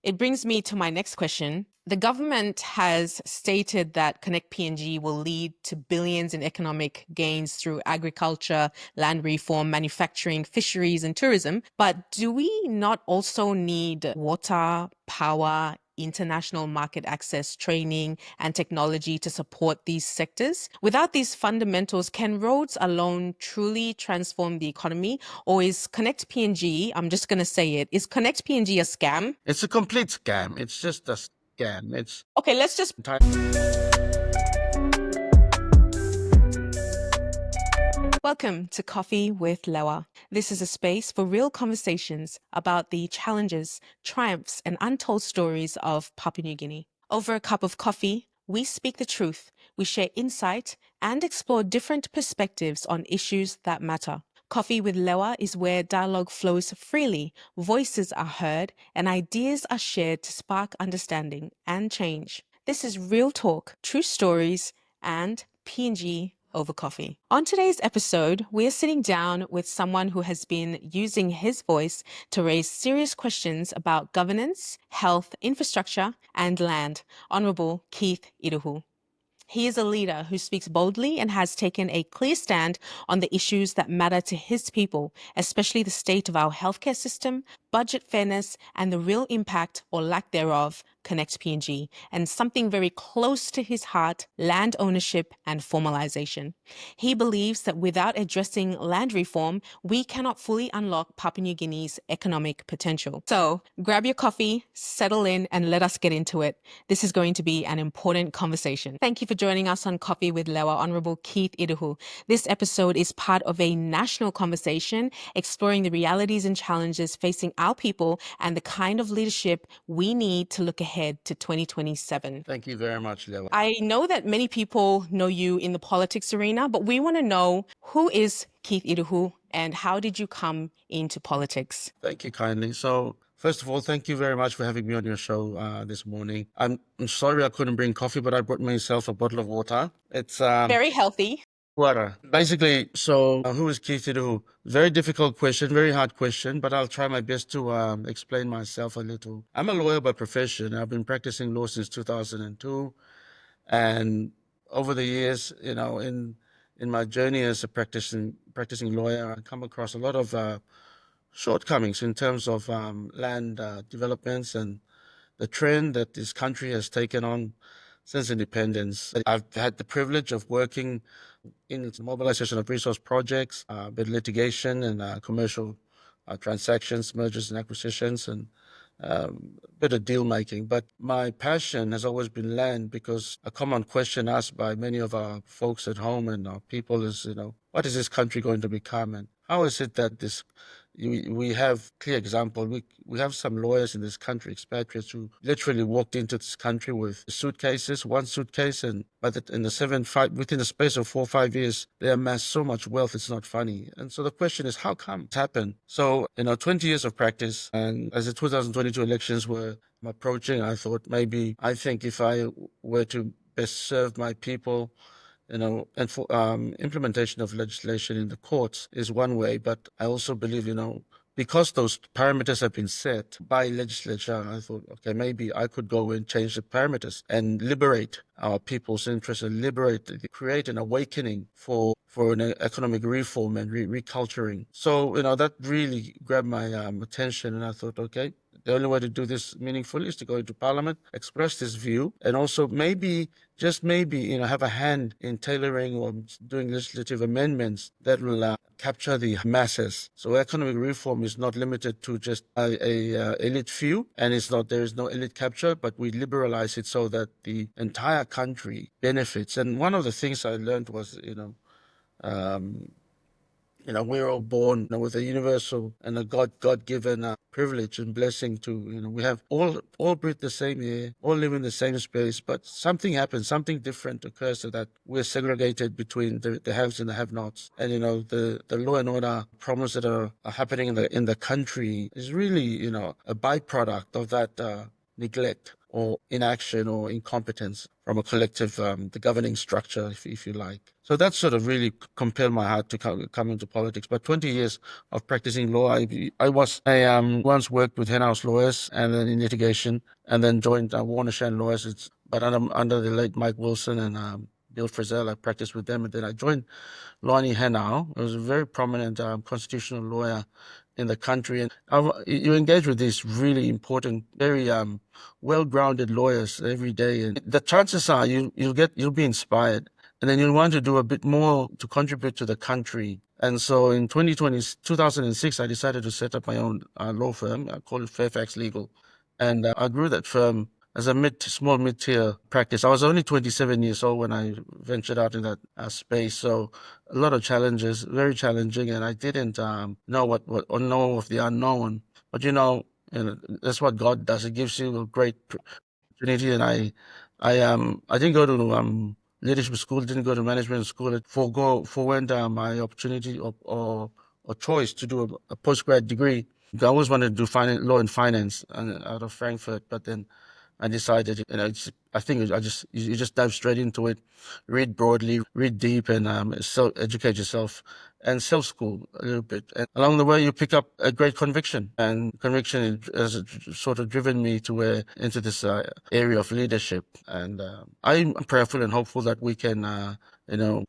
It brings me to my next question. The government has stated that Connect PNG will lead to billions in economic gains through agriculture, land reform, manufacturing, fisheries, and tourism. But do we not also need water, power, international market access, training, and technology to support these sectors? Without these fundamentals, can roads alone truly transform the economy? Or is Connect PNG, I'm just going to say it, is Connect PNG a scam? It's a complete scam. It's just a scam. It's Okay, let's just entire. Welcome to Coffee with Lewa. This is a space for real conversations about the challenges, triumphs, and untold stories of Papua New Guinea. Over a cup of coffee, we speak the truth, we share insight, and explore different perspectives on issues that matter. Coffee with Lewa is where dialogue flows freely, voices are heard, and ideas are shared to spark understanding and change. This is real talk, true stories, and PNG over coffee. On today's episode, we're sitting down with someone who has been using his voice to raise serious questions about governance, health, infrastructure, and land. Honorable Keith Iduhu. He is a leader who speaks boldly and has taken a clear stand on the issues that matter to his people, especially the state of our healthcare system, budget fairness, and the real impact or lack thereof Connect PNG, and something very close to his heart, land ownership and formalization. He believes that without addressing land reform, we cannot fully unlock Papua New Guinea's economic potential. So grab your coffee, settle in, and let us get into it. This is going to be an important conversation. Thank you for joining us on Coffee with Lewa, Honorable Keith Iduhu. This episode is part of a national conversation exploring the realities and challenges facing our people and the kind of leadership we need to look ahead to 2027. Thank you very much, Lewa. I know that many people know you in the politics arena, but we want to know, who is Keith Iduhu and how did you come into politics? Thank you kindly. So, first of all, thank you very much for having me on your show this morning. I'm sorry I couldn't bring coffee, but I brought myself a bottle of water. It's Very healthy. water. Basically, so who is Keith Iduhu? Very difficult question, very hard question, but I'll try my best to explain myself a little. I'm a lawyer by profession. I've been practicing law since 2002. And over the years, in my journey as a practicing lawyer, I come across a lot of shortcomings in terms of land developments and the trend that this country has taken on since independence. I've had the privilege of working in mobilization of resource projects, bit litigation and commercial transactions, mergers and acquisitions, and bit of deal making. But my passion has always been land, because a common question asked by many of our folks at home and our people is, what is this country going to become, and how is it that we have clear example. We have some lawyers in this country, expatriates, who literally walked into this country with suitcases, one suitcase, and within the space of 4 or 5 years, they amassed so much wealth, it's not funny. And so the question is, how come it's happened? So, 20 years of practice, and as the 2022 elections were approaching, I think if I were to best serve my people, and for implementation of legislation in the courts is one way, but I also believe, because those parameters have been set by legislature, I thought, okay, maybe I could go and change the parameters and liberate our people's interests and create an awakening for an economic reform and reculturing. So, that really grabbed my attention, and I thought, okay, the only way to do this meaningfully is to go into Parliament, express this view, and also maybe, just maybe, have a hand in tailoring or doing legislative amendments that will capture the masses. So economic reform is not limited to just a elite few, and there is no elite capture, but we liberalize it so that the entire country benefits. And one of the things I learned was, we're all born with a universal and a God-given privilege and blessing to, we have all breathe the same air, all live in the same space, but something happens, something different occurs, so that we're segregated between the haves and the have-nots. And, the law and order problems that are happening in the country is really, a byproduct of that neglect or inaction or incompetence from a collective, the governing structure, if you like. So that sort of really compelled my heart to come into politics. But 20 years of practicing law, I once worked with hen house lawyers and then in litigation, and then joined Warner Shan Lawyers. But under the late Mike Wilson and Bill Frisell, I practiced with them, and then I joined Lonnie Henao. He was a very prominent constitutional lawyer in the country, and you engage with these really important, very well-grounded lawyers every day, and the chances are you'll be inspired, and then you'll want to do a bit more to contribute to the country. And so in 2006, I decided to set up my own law firm. I called it Fairfax Legal, and I grew that firm as a small mid-tier practice. I was only 27 years old when I ventured out in that space, so a lot of challenges, very challenging, and I didn't know what or know of the unknown. But that's what God does. It gives you a great opportunity, and I didn't go to leadership school, didn't go to management school. It forwent my opportunity or choice to do a postgrad degree. I always wanted to do law and finance out of Frankfurt, but then I decided, I think you just dive straight into it, read broadly, read deep, and educate yourself and self-school a little bit. And along the way, you pick up a great conviction, and conviction has sort of driven me into this area of leadership. And I'm prayerful and hopeful that we can,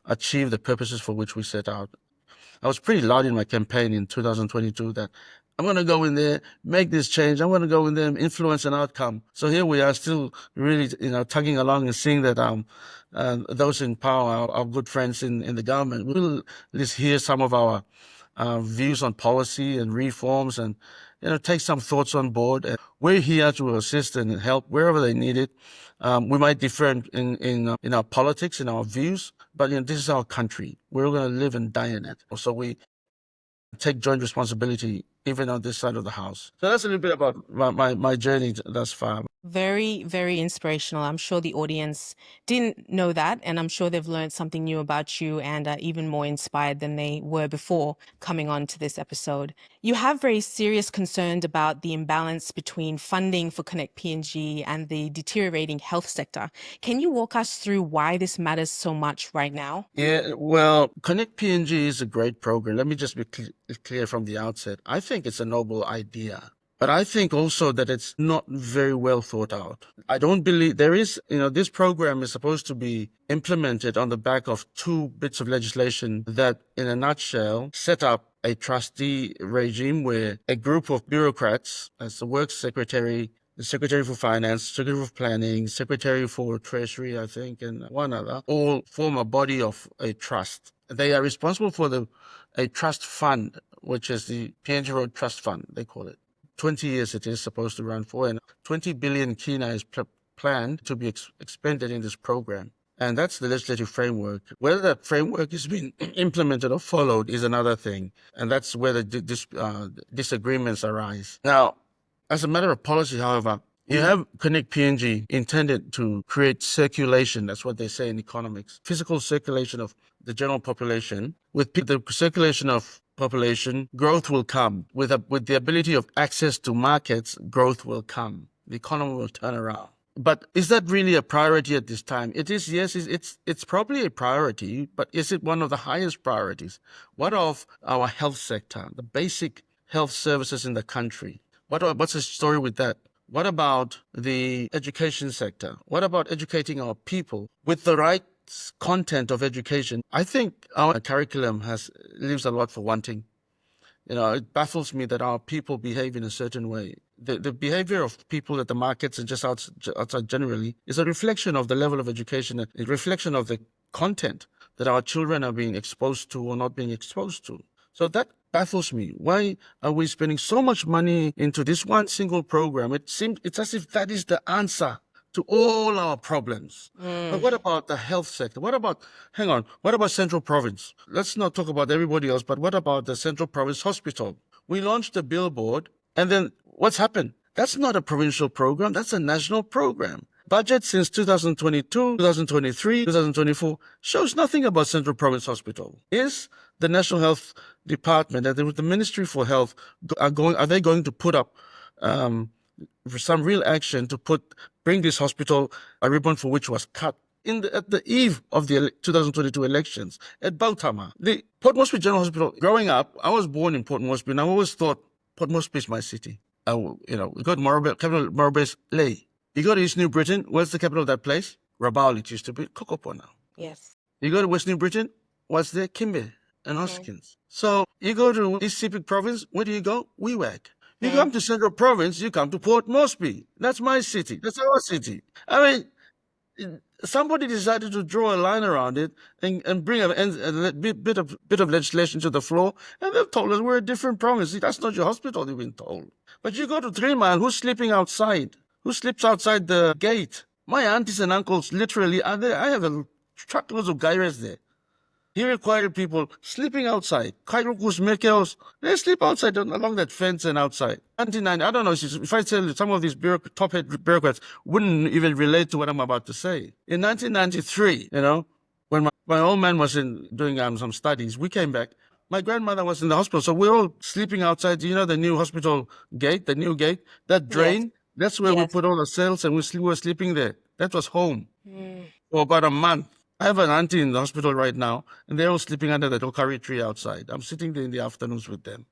achieve the purposes for which we set out. I was pretty loud in my campaign in 2022 that I'm going to go in there, make this change. I'm going to go in there and influence an outcome. So here we are still really, tugging along and seeing that those in power, our good friends in the government, will at least hear some of our views on policy and reforms and, take some thoughts on board. And we're here to assist and help wherever they need it. We might differ in our politics, in our views, but this is our country. We're going to live and die in it. So we take joint responsibility even on this side of the house. So that's a little bit about my journey thus far. Very, very inspirational. I'm sure the audience didn't know that, and I'm sure they've learned something new about you and are even more inspired than they were before coming on to this episode. You have very serious concerns about the imbalance between funding for Connect PNG and the deteriorating health sector. Can you walk us through why this matters so much right now? Yeah, well, Connect PNG is a great program. Let me just be clear from the outset. I think it's a noble idea. But I think also that it's not very well thought out. I don't believe there is, this program is supposed to be implemented on the back of two bits of legislation that, in a nutshell, set up a trustee regime where a group of bureaucrats, as the works secretary, the Secretary for Finance, Secretary for Planning, Secretary for Treasury, I think, and one other, all form a body of a trust. They are responsible for a trust fund, which is the PNG Road Trust Fund, they call it. 20 years it is supposed to run for, and 20 billion kina is planned to be expended in this program. And that's the legislative framework. Whether that framework is being implemented or followed is another thing. And that's where the disagreements arise. Now, as a matter of policy, however, you have Connect PNG intended to create circulation. That's what they say in economics. Physical circulation of the general population. With the circulation of population, growth will come. With the ability of access to markets, growth will come. The economy will turn around. But is that really a priority at this time? It is, yes, it's probably a priority, but is it one of the highest priorities? What of our health sector, the basic health services in the country? What's the story with that? What about the education sector? What about educating our people with the right content of education? I think our curriculum leaves a lot for wanting. It baffles me that our people behave in a certain way. The behavior of people at the markets and just outside generally is a reflection of the level of education, a reflection of the content that our children are being exposed to or not being exposed to. So that baffles me. Why are we spending so much money into this one single program? It's as if that is the answer to all our problems. But what about the health sector? What about Central Province? Let's not talk about everybody else, but what about the Central Province Hospital? We launched a billboard, and then what's happened? That's not a provincial program, that's a national program. Budget since 2022, 2023, 2024 shows nothing about Central Province Hospital. Is the National Health Department and the Ministry for Health are they going to put up some real action to bring this hospital, a ribbon for which was cut at the eve of the 2022 elections at Bautama. The Port Moresby General Hospital, growing up, I was born in Port Moresby, and I always thought Port Moresby is my city. We got Morabel, capital Morabel's Ley. You go to East New Britain, what's the capital of that place? Rabaul, it used to be. Kokopo now. Yes. You go to West New Britain, what's there? Kimbe and Hoskins. So you go to East Sepik Province, where do you go? Wewak. You come to Central Province, you come to Port Moresby. That's my city. That's our city. I mean, somebody decided to draw a line around it and bring a bit of legislation to the floor, and they've told us we're a different province. That's not your hospital, you've been told. But you go to 3 Mile, who's sleeping outside? Who sleeps outside the gate? My aunties and uncles literally are there. I have a truckloads of gyres there. Hiri-Koiari people sleeping outside. Kairukus, Mekels, they sleep outside along that fence and outside. 1990, I don't know if I tell you, some of these top-head bureaucrats wouldn't even relate to what I'm about to say. In 1993, when my old man was doing some studies, we came back. My grandmother was in the hospital, so we're all sleeping outside. You know the new hospital gate, the new gate, that drain? Yes. That's where we put all the cells, and we were sleeping there. That was home for about a month. I have an auntie in the hospital right now, and they're all sleeping under the okari tree outside. I'm sitting there in the afternoons with them.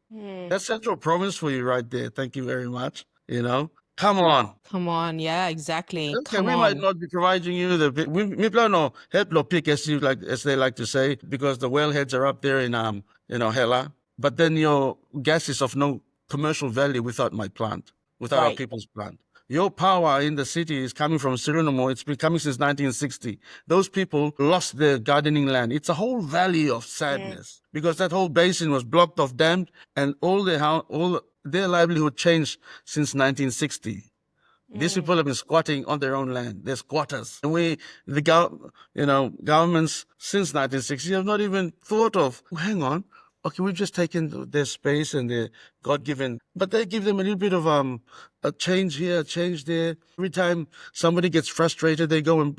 That's Central Province for you right there. Thank you very much. Come on. Come on. Yeah, exactly. Okay, we might not be providing you we plan no help lo pick as they like to say, because the wellheads are up there in Hela. But then your gas is of no commercial value without my plant, without our people's plant. Your power in the city is coming from Suriname. It's been coming since 1960. Those people lost their gardening land. It's a whole valley of sadness because that whole basin was blocked off, dammed, and all their livelihood changed since 1960. These people have been squatting on their own land. They're squatters. And governments since 1960 have not even thought of, hang on, okay, we've just taken their space and their God-given, but they give them a little bit of a change here, a change there. Every time somebody gets frustrated, they go and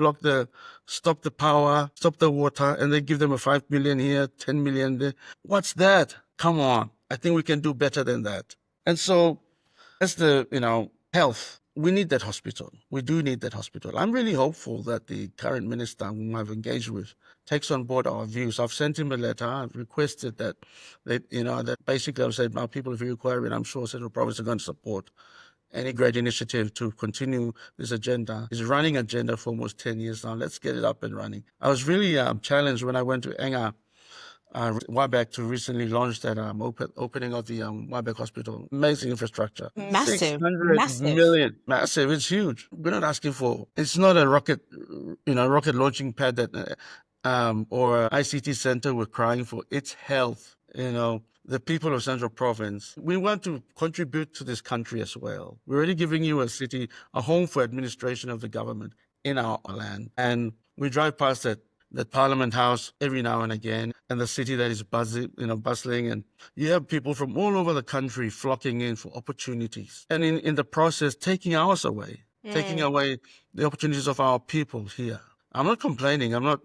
stop the power, stop the water, and they give them a 5 million here, 10 million there. What's that? Come on. I think we can do better than that. And so that's the, health. We need that hospital. We do need that hospital. I'm really hopeful that the current minister whom I've engaged with takes on board our views. I've sent him a letter. I've requested that that basically I've said our people of Hiri-Koiari, and I'm sure Central Province are going to support any great initiative to continue this agenda. It's a running agenda for almost 10 years now. Let's get it up and running. I was really challenged when I went to Enga, Wabak, to recently launch that opening of the Wabak Hospital. Amazing infrastructure. Massive. 600 million. Massive. It's huge. We're not asking for, it's not a rocket launching pad that, or ICT center we're crying for. It's health. The people of Central Province, we want to contribute to this country as well. We're already giving you a city, a home for administration of the government in our land. And we drive past that Parliament House every now and again, and the city that is bustling, and you have people from all over the country flocking in for opportunities, and in the process taking ours away, taking away the opportunities of our people here. I'm not complaining. I'm not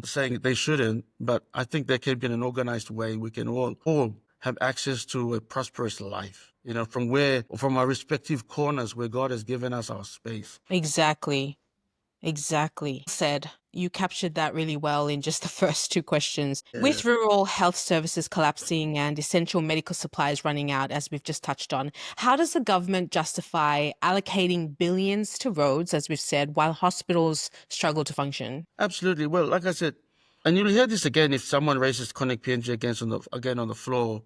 saying they shouldn't, but I think there can be an organized way we can all have access to a prosperous life, from our respective corners where God has given us our space. Exactly. Said. You captured that really well in just the first 2 questions. Yeah. With rural health services collapsing and essential medical supplies running out, as we've just touched on, how does the government justify allocating billions to roads, as we've said, while hospitals struggle to function? Absolutely. Well, like I said, and you'll hear this again if someone raises Connect PNG again on the floor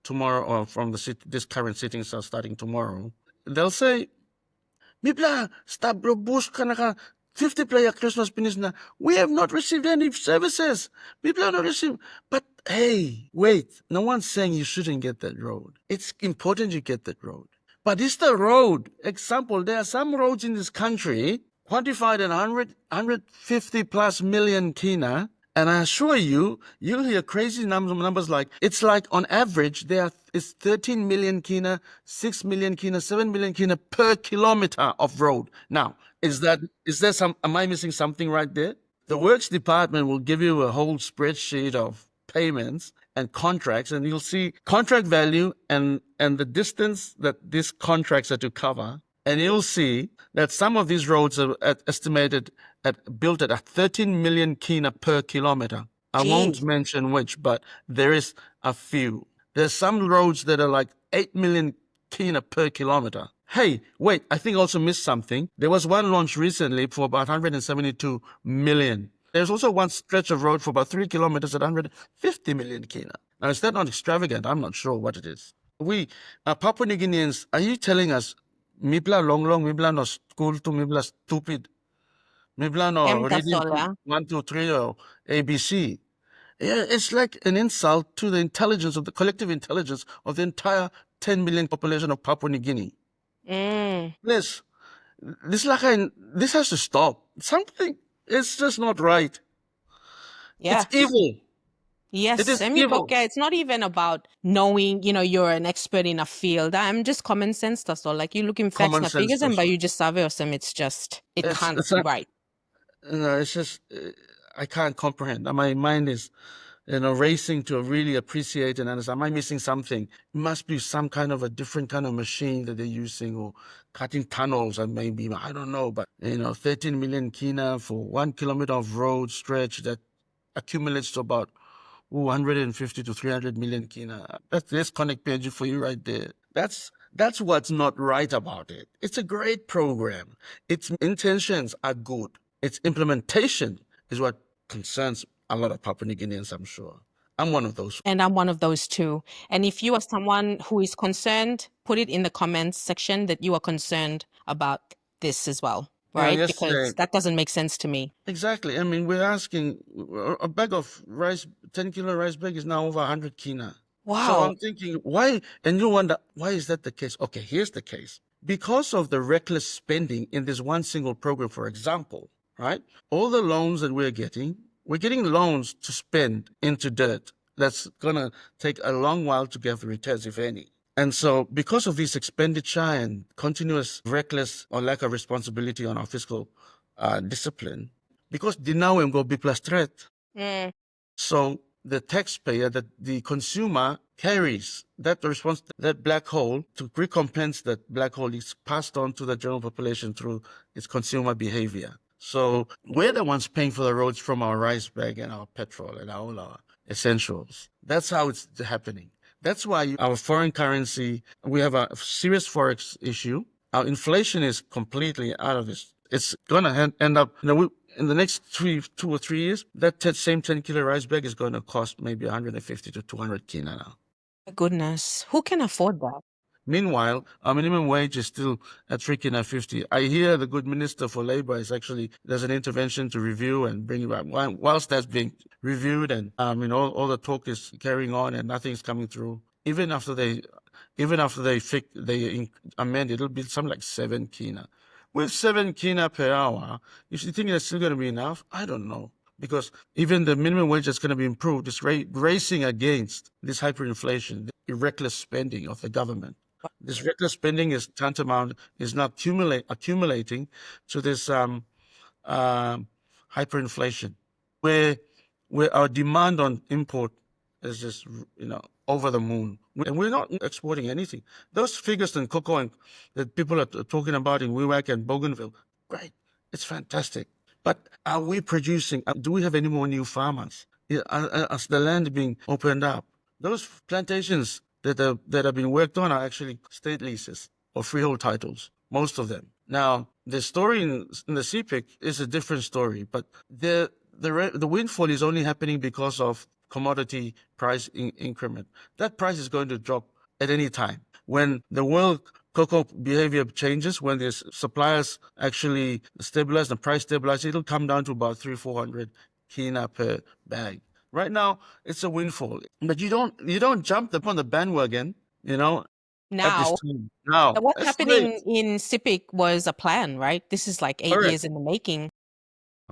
tomorrow, or from this current sitting starting tomorrow. They'll say, Mibla, stop bush kanaka 50 player Christmas finish na. We have not received any services. People have not received. But hey, wait. No one's saying you shouldn't get that road. It's important you get that road. But it's the road. Example, there are some roads in this country quantified at 150 plus million kina. And I assure you, you'll hear crazy numbers like, it's like on average, it's 13 million kina, 6 million kina, 7 million kina per kilometer of road. Now, am I missing something right there? The Works Department will give you a whole spreadsheet of payments, and contracts, and you'll see contract value and the distance that these contracts are to cover. And you'll see that some of these roads are built at 13 million kina per kilometer. I won't mention which, but there is a few. There's some roads that are like 8 million kina per kilometer. Hey, wait, I think I also missed something. There was one launch recently for about 172 million. There's also one stretch of road for about 3 kilometers at 150 million kina. Now, is that not extravagant? I'm not sure what it is. We, Papua New Guineans, are you telling us Mibla long, Mibla no school to Mibla stupid? Mibla no reading to 1, 2, 3 or ABC? Yeah, it's like an insult to the intelligence of the collective intelligence of the entire 10 million population of Papua New Guinea. This has to stop. Something, it's just not right. Yeah. It's evil. Yes, it is evil. It's not even about knowing, you're an expert in a field. I'm just common sense, that's all. Like you looking facts and figures and but you just survey or some, it's just, it can't be right. No, it's just, I can't comprehend. My mind is, racing to really appreciate and understand. Am I missing something? It must be some kind of a different kind of machine that they're using, or cutting tunnels, and maybe, I don't know, but 13 million kina for 1 kilometer of road stretch that accumulates to about 150 to 300 million kina. That's Connect PNG for you right there. That's what's not right about it. It's a great program. Its intentions are good. Its implementation is what concerns a lot of Papua New Guineans, I'm sure. I'm one of those. And I'm one of those too. And if you are someone who is concerned, put it in the comments section that you are concerned about this as well, right? Because that doesn't make sense to me. Exactly. I mean, we're asking, a bag of rice, 10 kilo rice bag is now over 100 kina. Wow. So I'm thinking, why? And you wonder, why is that the case? Okay, here's the case. Because of the reckless spending in this one single program, for example, right? All the loans that we're getting loans to spend into dirt. That's going to take a long while to get the returns, if any. And so because of this expenditure and continuous reckless or lack of responsibility on our fiscal discipline, because dinawem go be plus threat. So the taxpayer, that the consumer carries that that black hole. To recompense that black hole is passed on to the general population through its consumer behavior. So we're the ones paying for the roads from our rice bag and our petrol and all our essentials. That's how it's happening. That's why our foreign currency, we have a serious forex issue. Our inflation is completely out of this. It's going to end up, in the next 2 or 3 years, that same 10 kilo rice bag is going to cost maybe 150 to 200 kina now. Goodness, who can afford that? Meanwhile, our minimum wage is still at 3 kina 50. I hear the good minister for labor is there's an intervention to review and bring it back. Whilst that's being reviewed and, all the talk is carrying on and nothing's coming through. Even after they amend, it'll be something like 7 kina. With 7 kina per hour, if you think that's still going to be enough, I don't know. Because even the minimum wage that's going to be improved is racing against this hyperinflation, the reckless spending of the government. This reckless spending is tantamount, is not accumulating to this hyperinflation, where our demand on import is just over the moon, and we're not exporting anything. Those figures in cocoa that people are talking about in Wewak and Bougainville, great, it's fantastic. But are we producing? Do we have any more new farmers? As the land being opened up, those plantations that are being worked on are actually state leases or freehold titles, most of them. Now, the story in the CPIC is a different story, but the windfall is only happening because of commodity price increment. That price is going to drop at any time. When the world cocoa behavior changes, when the suppliers actually stabilize, the price stabilizes, it'll come down to about 300-400 kina per bag. Right now, it's a windfall, but you don't jump upon the bandwagon, Now, at this time. Now, what's happening in CPIC was a plan, right? This is like 8 years in the making.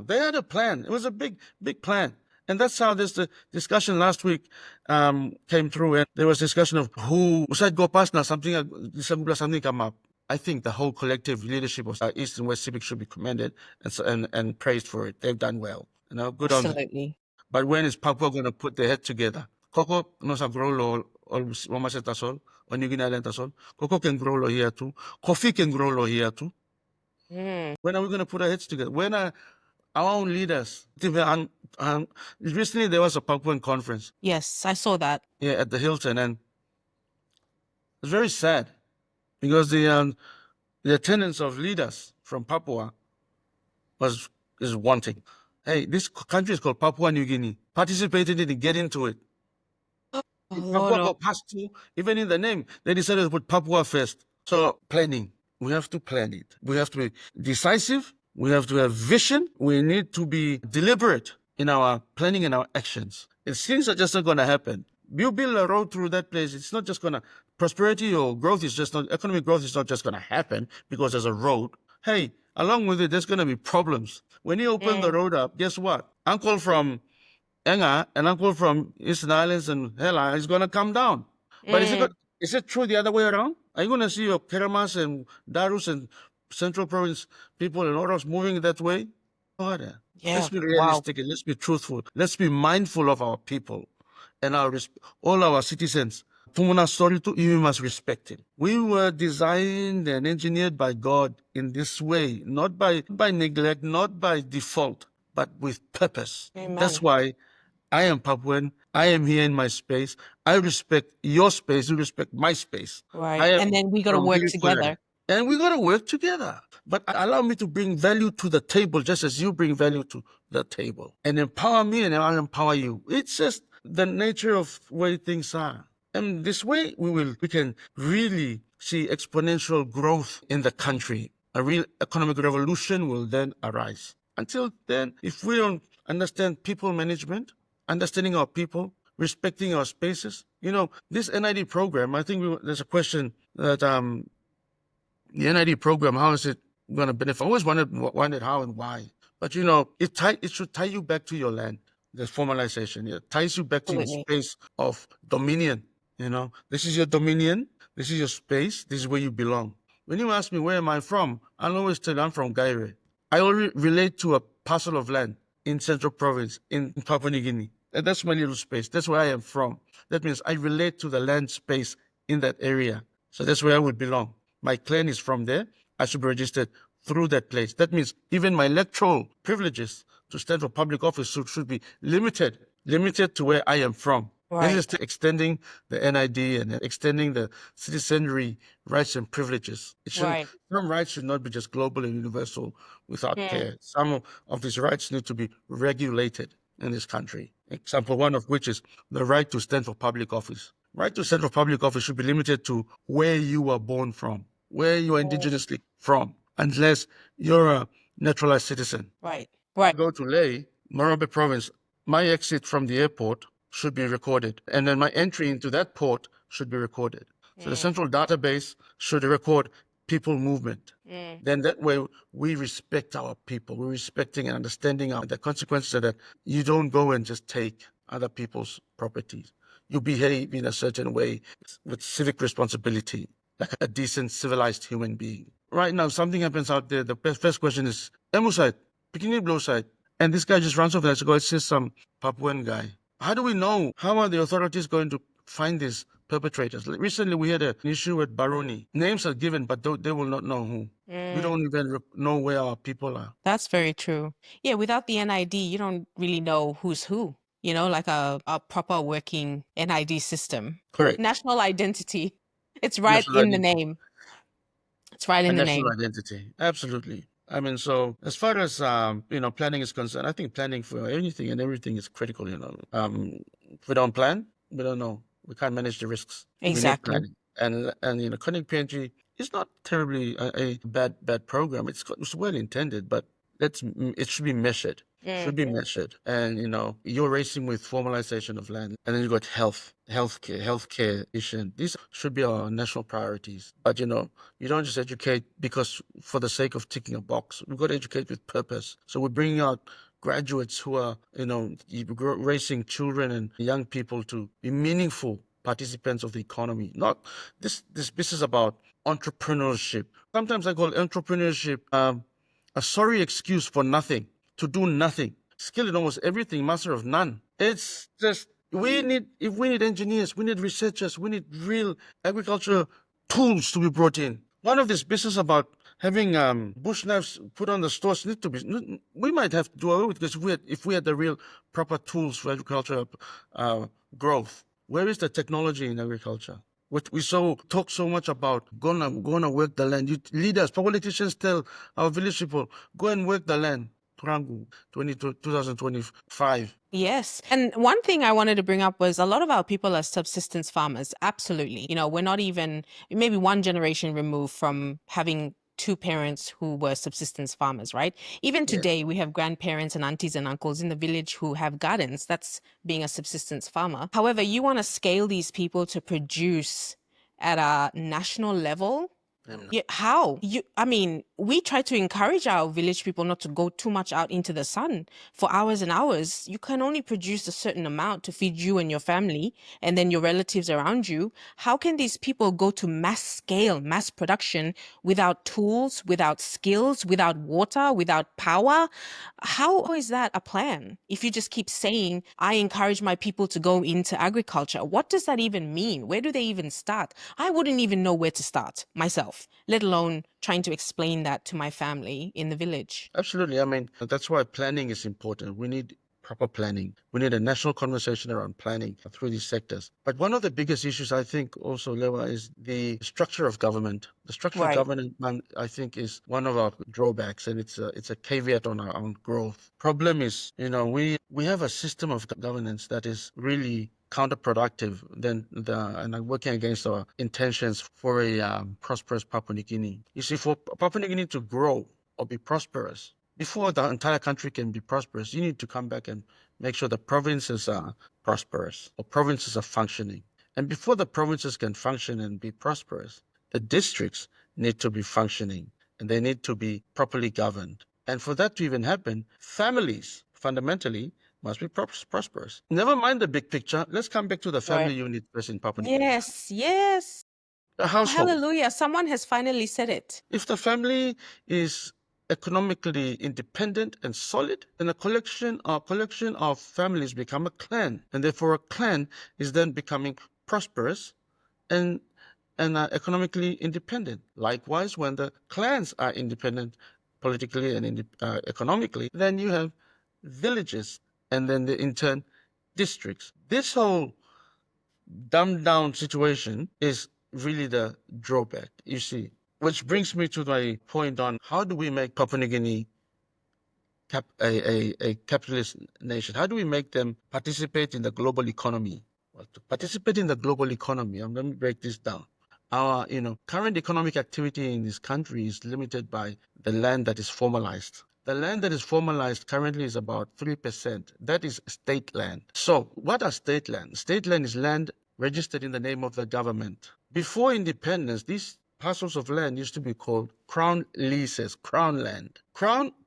They had a plan. It was a big plan. And that's how this discussion last week came through. And there was discussion of who said go past now, something come up. I think the whole collective leadership of East and West CPIC should be commended and praised for it. They've done well. Good on them. Absolutely. But when is Papua going to put their head together? Cocoa no sa grow lo or Mama Tasol or New Guinea Island Tasol. Cocoa can grow lo here too. Coffee can grow lo here too. When are we going to put our heads together? When are our own leaders? Recently, there was a Papuan conference. Yes, I saw that. Yeah, at the Hilton, and it's very sad because the attendance of leaders from Papua is wanting. Hey, this country is called Papua New Guinea. Participate in it and get into it. Oh, If Lord. Papua got passed to, even in the name, they decided to put Papua first. So planning, we have to plan it. We have to be decisive. We have to have vision. We need to be deliberate in our planning and our actions. And things are just not going to happen. You build a road through that place. It's not just going to, prosperity or growth is just not, economic growth is not just going to happen because there's a road. Hey, along with it, there's going to be problems. When you open the road up, guess what? Uncle from Enga, an uncle from Eastern Islands and Hela is going to come down. But is it true the other way around? Are you going to see your Keramas and Darus and Central Province people and others moving that way? Yeah. Let's be Wow. realistic and let's be truthful. Let's be mindful of our people and all our citizens. Tumuna story too, you must respect it. We were designed and engineered by God in this way, not by neglect, not by default, but with purpose. Amen. That's why I am Papuan. I am here in my space. I respect your space. You respect my space. Right. I am And then we got to from work Hiri-Koiari. together. And we got to work together. But allow me to bring value to the table just as you bring value to the table. And empower me and I'll empower you. It's just the nature of way things are. And this way we can really see exponential growth in the country. A real economic revolution will then arise. Until then, if we don't understand people management, understanding our people, respecting our spaces, this NID program, I think there's a question that the NID program, how is it going to benefit? I always wondered how and why. But it should tie you back to your land. The formalization, it ties you back to your space of dominion. This is your dominion. This is your space. This is where you belong. When you ask me where am I from, I'll always tell you I'm from Gaire. I only relate to a parcel of land in Central Province in Papua New Guinea. And that's my little space. That's where I am from. That means I relate to the land space in that area. So that's where I would belong. My clan is from there. I should be registered through that place. That means even my electoral privileges to stand for public office should be limited to where I am from. Right. This is extending the NID and extending the citizenry rights and privileges. Some rights should not be just global and universal without care. Some of these rights need to be regulated in this country. Example one of which is the right to stand for public office. Right to stand for public office should be limited to where you were born from, where you are indigenously from, unless you're a naturalized citizen. Right. Go to Ley, Morobe Province, my exit from the airport should be recorded. And then my entry into that port should be recorded. So the central database should record people movement. Then that way we respect our people. We're respecting and understanding the consequences of that. You don't go and just take other people's properties. You behave in a certain way with civic responsibility, like a decent, civilized human being. Right now, something happens out there. The first question is, Emu side, Bikini Blue side. And this guy just runs off and says, go, it's just some Papuan guy. How do we know? How are the authorities going to find these perpetrators? Recently, we had an issue with Baroni. Names are given, but they will not know who. We don't even know where our people are. That's very true. Yeah, without the NID, you don't really know who's who. Like a proper working NID system. Correct. National identity. It's right in the name. It's right in the name. National identity. Absolutely. I mean, so as far as planning is concerned, I think planning for anything and everything is critical. If we don't plan, we don't know. We can't manage the risks. Exactly. We need planning. And Connect PNG is not terribly a bad program. It's well intended, but it should be measured. Should be measured. And you're racing with formalization of land, and then you got healthcare issue. These should be our national priorities. But you don't just educate because for the sake of ticking a box. We've got to educate with purpose. So we're bringing out graduates who are raising children and young people to be meaningful participants of the economy. Not this business about entrepreneurship. Sometimes I call entrepreneurship a sorry excuse for nothing, to do nothing. Skilled in almost everything, master of none. It's just If we need engineers, we need researchers, we need real agriculture tools to be brought in. One of this business about having bush knives put on the stores need to be. We might have to do away with because if we had the real proper tools for agriculture growth. Where is the technology in agriculture? We talk so much about gonna work the land. Leaders, politicians tell our village people, go and work the land. 2025. Yes. And one thing I wanted to bring up was a lot of our people are subsistence farmers. Absolutely. We're not even maybe one generation removed from having two parents who were subsistence farmers, right? Even today, we have grandparents and aunties and uncles in the village who have gardens. That's being a subsistence farmer. However, you want to scale these people to produce at a national level. Yeah, how? We try to encourage our village people not to go too much out into the sun for hours and hours. You can only produce a certain amount to feed you and your family and then your relatives around you. How can these people go to mass scale, mass production without tools, without skills, without water, without power? How is that a plan? If you just keep saying, I encourage my people to go into agriculture, what does that even mean? Where do they even start? I wouldn't even know where to start myself, let alone trying to explain that to my family in the village. Absolutely. That's why planning is important. We need proper planning. We need a national conversation around planning through these sectors. But one of the biggest issues, I think, also, Lewa, is the structure of government. The structure of government, I think, is one of our drawbacks, and it's a caveat on our own growth. Problem is, we have a system of governance that is really counterproductive and working against our intentions for a prosperous Papua New Guinea. You see, for Papua New Guinea to grow or be prosperous, before the entire country can be prosperous, you need to come back and make sure the provinces are prosperous or provinces are functioning. And before the provinces can function and be prosperous, the districts need to be functioning and they need to be properly governed. And for that to even happen, families fundamentally must be prosperous. Never mind the big picture. Let's come back to the family unit first in Papua New Guinea. Yes. A household. Hallelujah. Someone has finally said it. If the family is economically independent and solid, then a collection of families become a clan, and therefore a clan is then becoming prosperous and economically independent. Likewise, when the clans are independent politically and economically, then you have villages and then in turn districts. This whole dumbed down situation is really the drawback, you see. Which brings me to my point on how do we make Papua New Guinea a capitalist nation? How do we make them participate in the global economy? Well, to participate in the global economy, let me break this down. Our current economic activity in this country is limited by the land that is formalized. The land that is formalized currently is about 3%. That is state land. So what are state land? State land is land registered in the name of the government. Before independence, these parcels of land used to be called crown leases, crown land.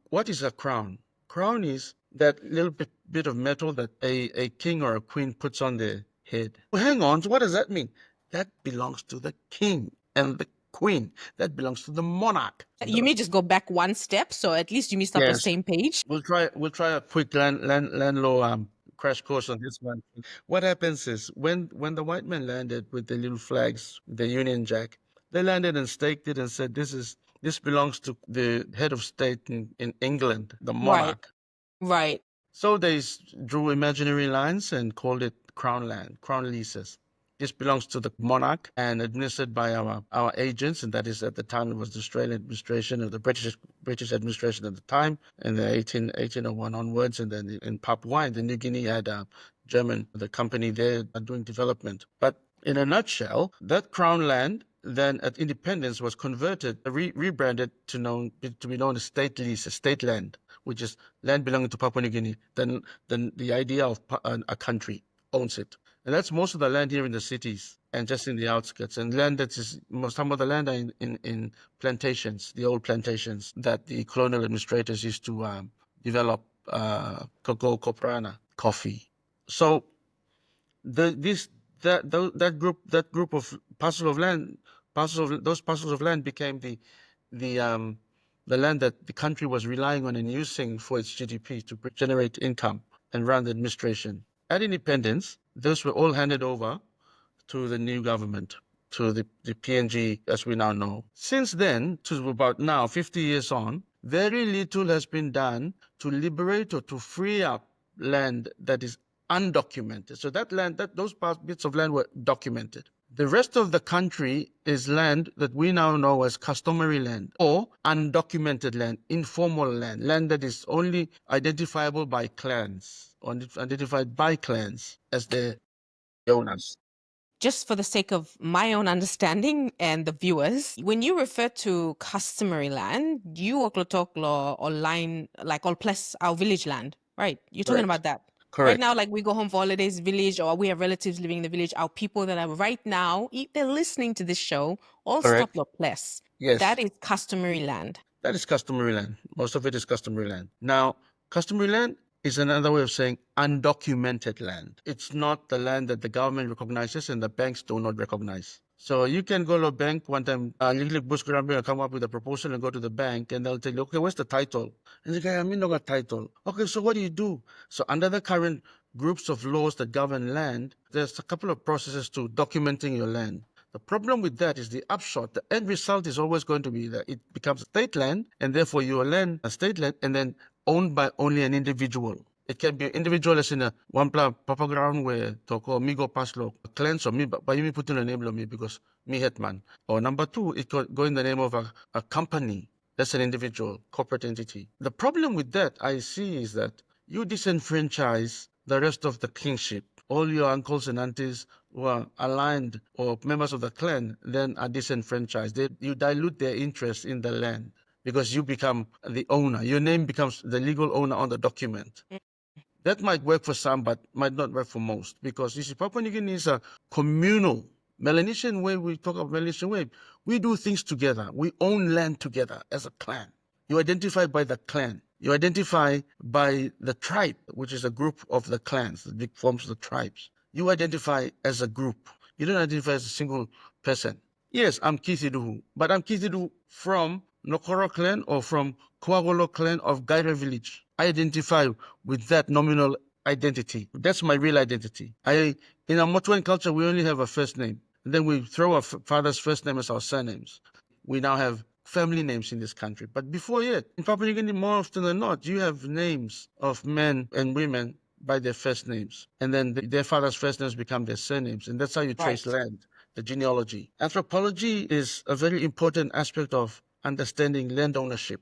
What is a crown? Crown is that little bit of metal that a king or a queen puts on their head. Well, hang on, so what does that mean? That belongs to the king and the queen. That belongs to the monarch. You may just go back one step, so at least you missed up the same page. We'll try a quick land law crash course on this one. What happens is when the white men landed with the little flags, the Union Jack, they landed and staked it and said this belongs to the head of state in England, the monarch. Right. So they drew imaginary lines and called it crown land, crown leases. This belongs to the monarch and administered by our agents, and that is at the time it was the Australian administration or the British administration at the time, in the 1801 onwards, and then in Papua and the New Guinea had the company there doing development. But in a nutshell, that crown land then at independence was converted, rebranded to be known as state lease, state land, which is land belonging to Papua New Guinea. Then the idea of a country owns it. And that's most of the land here in the cities and just in the outskirts. And land that is, some of the land are in plantations, the old plantations that the colonial administrators used to develop cocoa, coprana, coffee. So that group of parcels of land, those parcels of land became the land that the country was relying on and using for its GDP to generate income and run the administration. At independence, those were all handed over to the new government, to the PNG as we now know. Since then, to about now, 50 years on, very little has been done to liberate or to free up land that is undocumented. So that land, those bits of land were documented. The rest of the country is land that we now know as customary land or undocumented land, informal land, land that is only identifiable by clans or identified by clans as the owners. Just for the sake of my own understanding and the viewers, when you refer to customary land, you oklotoklo or line like all plus our village land, right? You're talking Correct. about that. Right Correct. now, like we go home for holidays, village, or we have relatives living in the village. Our people that are right now, they're listening to this show, all stop Correct. your place. Yes. That is customary land. That is customary land. Most of it is customary land. Now, customary land is another way of saying undocumented land. It's not the land that the government recognizes and the banks do not recognize. So you can go to a bank one time, come up with a proposal and go to the bank and they'll tell you, okay, where's the title? And you go, I mean, no got title. Okay, so what do you do? So under the current groups of laws that govern land, there's a couple of processes to documenting your land. The problem with that is the upshot. The end result is always going to be that it becomes state land, and therefore your land, a state land, and then owned by only an individual. It can be an individual as in a one papa ground where toko mi go paslo clans or me, but you put in the name of me because me hetman. Or number two, it could go in the name of a company. That's an individual, corporate entity. The problem with that I see is that you disenfranchise the rest of the kingship. All your uncles and aunties who are aligned or members of the clan then are disenfranchised. You dilute their interest in the land because you become the owner. Your name becomes the legal owner on the document. That might work for some, but might not work for most because you see, Papua New Guinea is a communal. Melanesian way, we talk of Melanesian way, we do things together. We own land together as a clan. You identify by the clan. You identify by the tribe, which is a group of the clans that forms the tribes. You identify as a group. You don't identify as a single person. Yes, I'm Keith Iduhu, but I'm Keith Iduhu from Nokoro clan or from Kwagolo clan of Gaira village. I identify with that nominal identity. That's my real identity. In our Motuan culture, we only have a first name. And then we throw our father's first name as our surnames. We now have family names in this country. But before yet, in Papua New Guinea, more often than not, you have names of men and women by their first names. And then their father's first names become their surnames. And that's how you trace land, the genealogy. Anthropology is a very important aspect of understanding land ownership.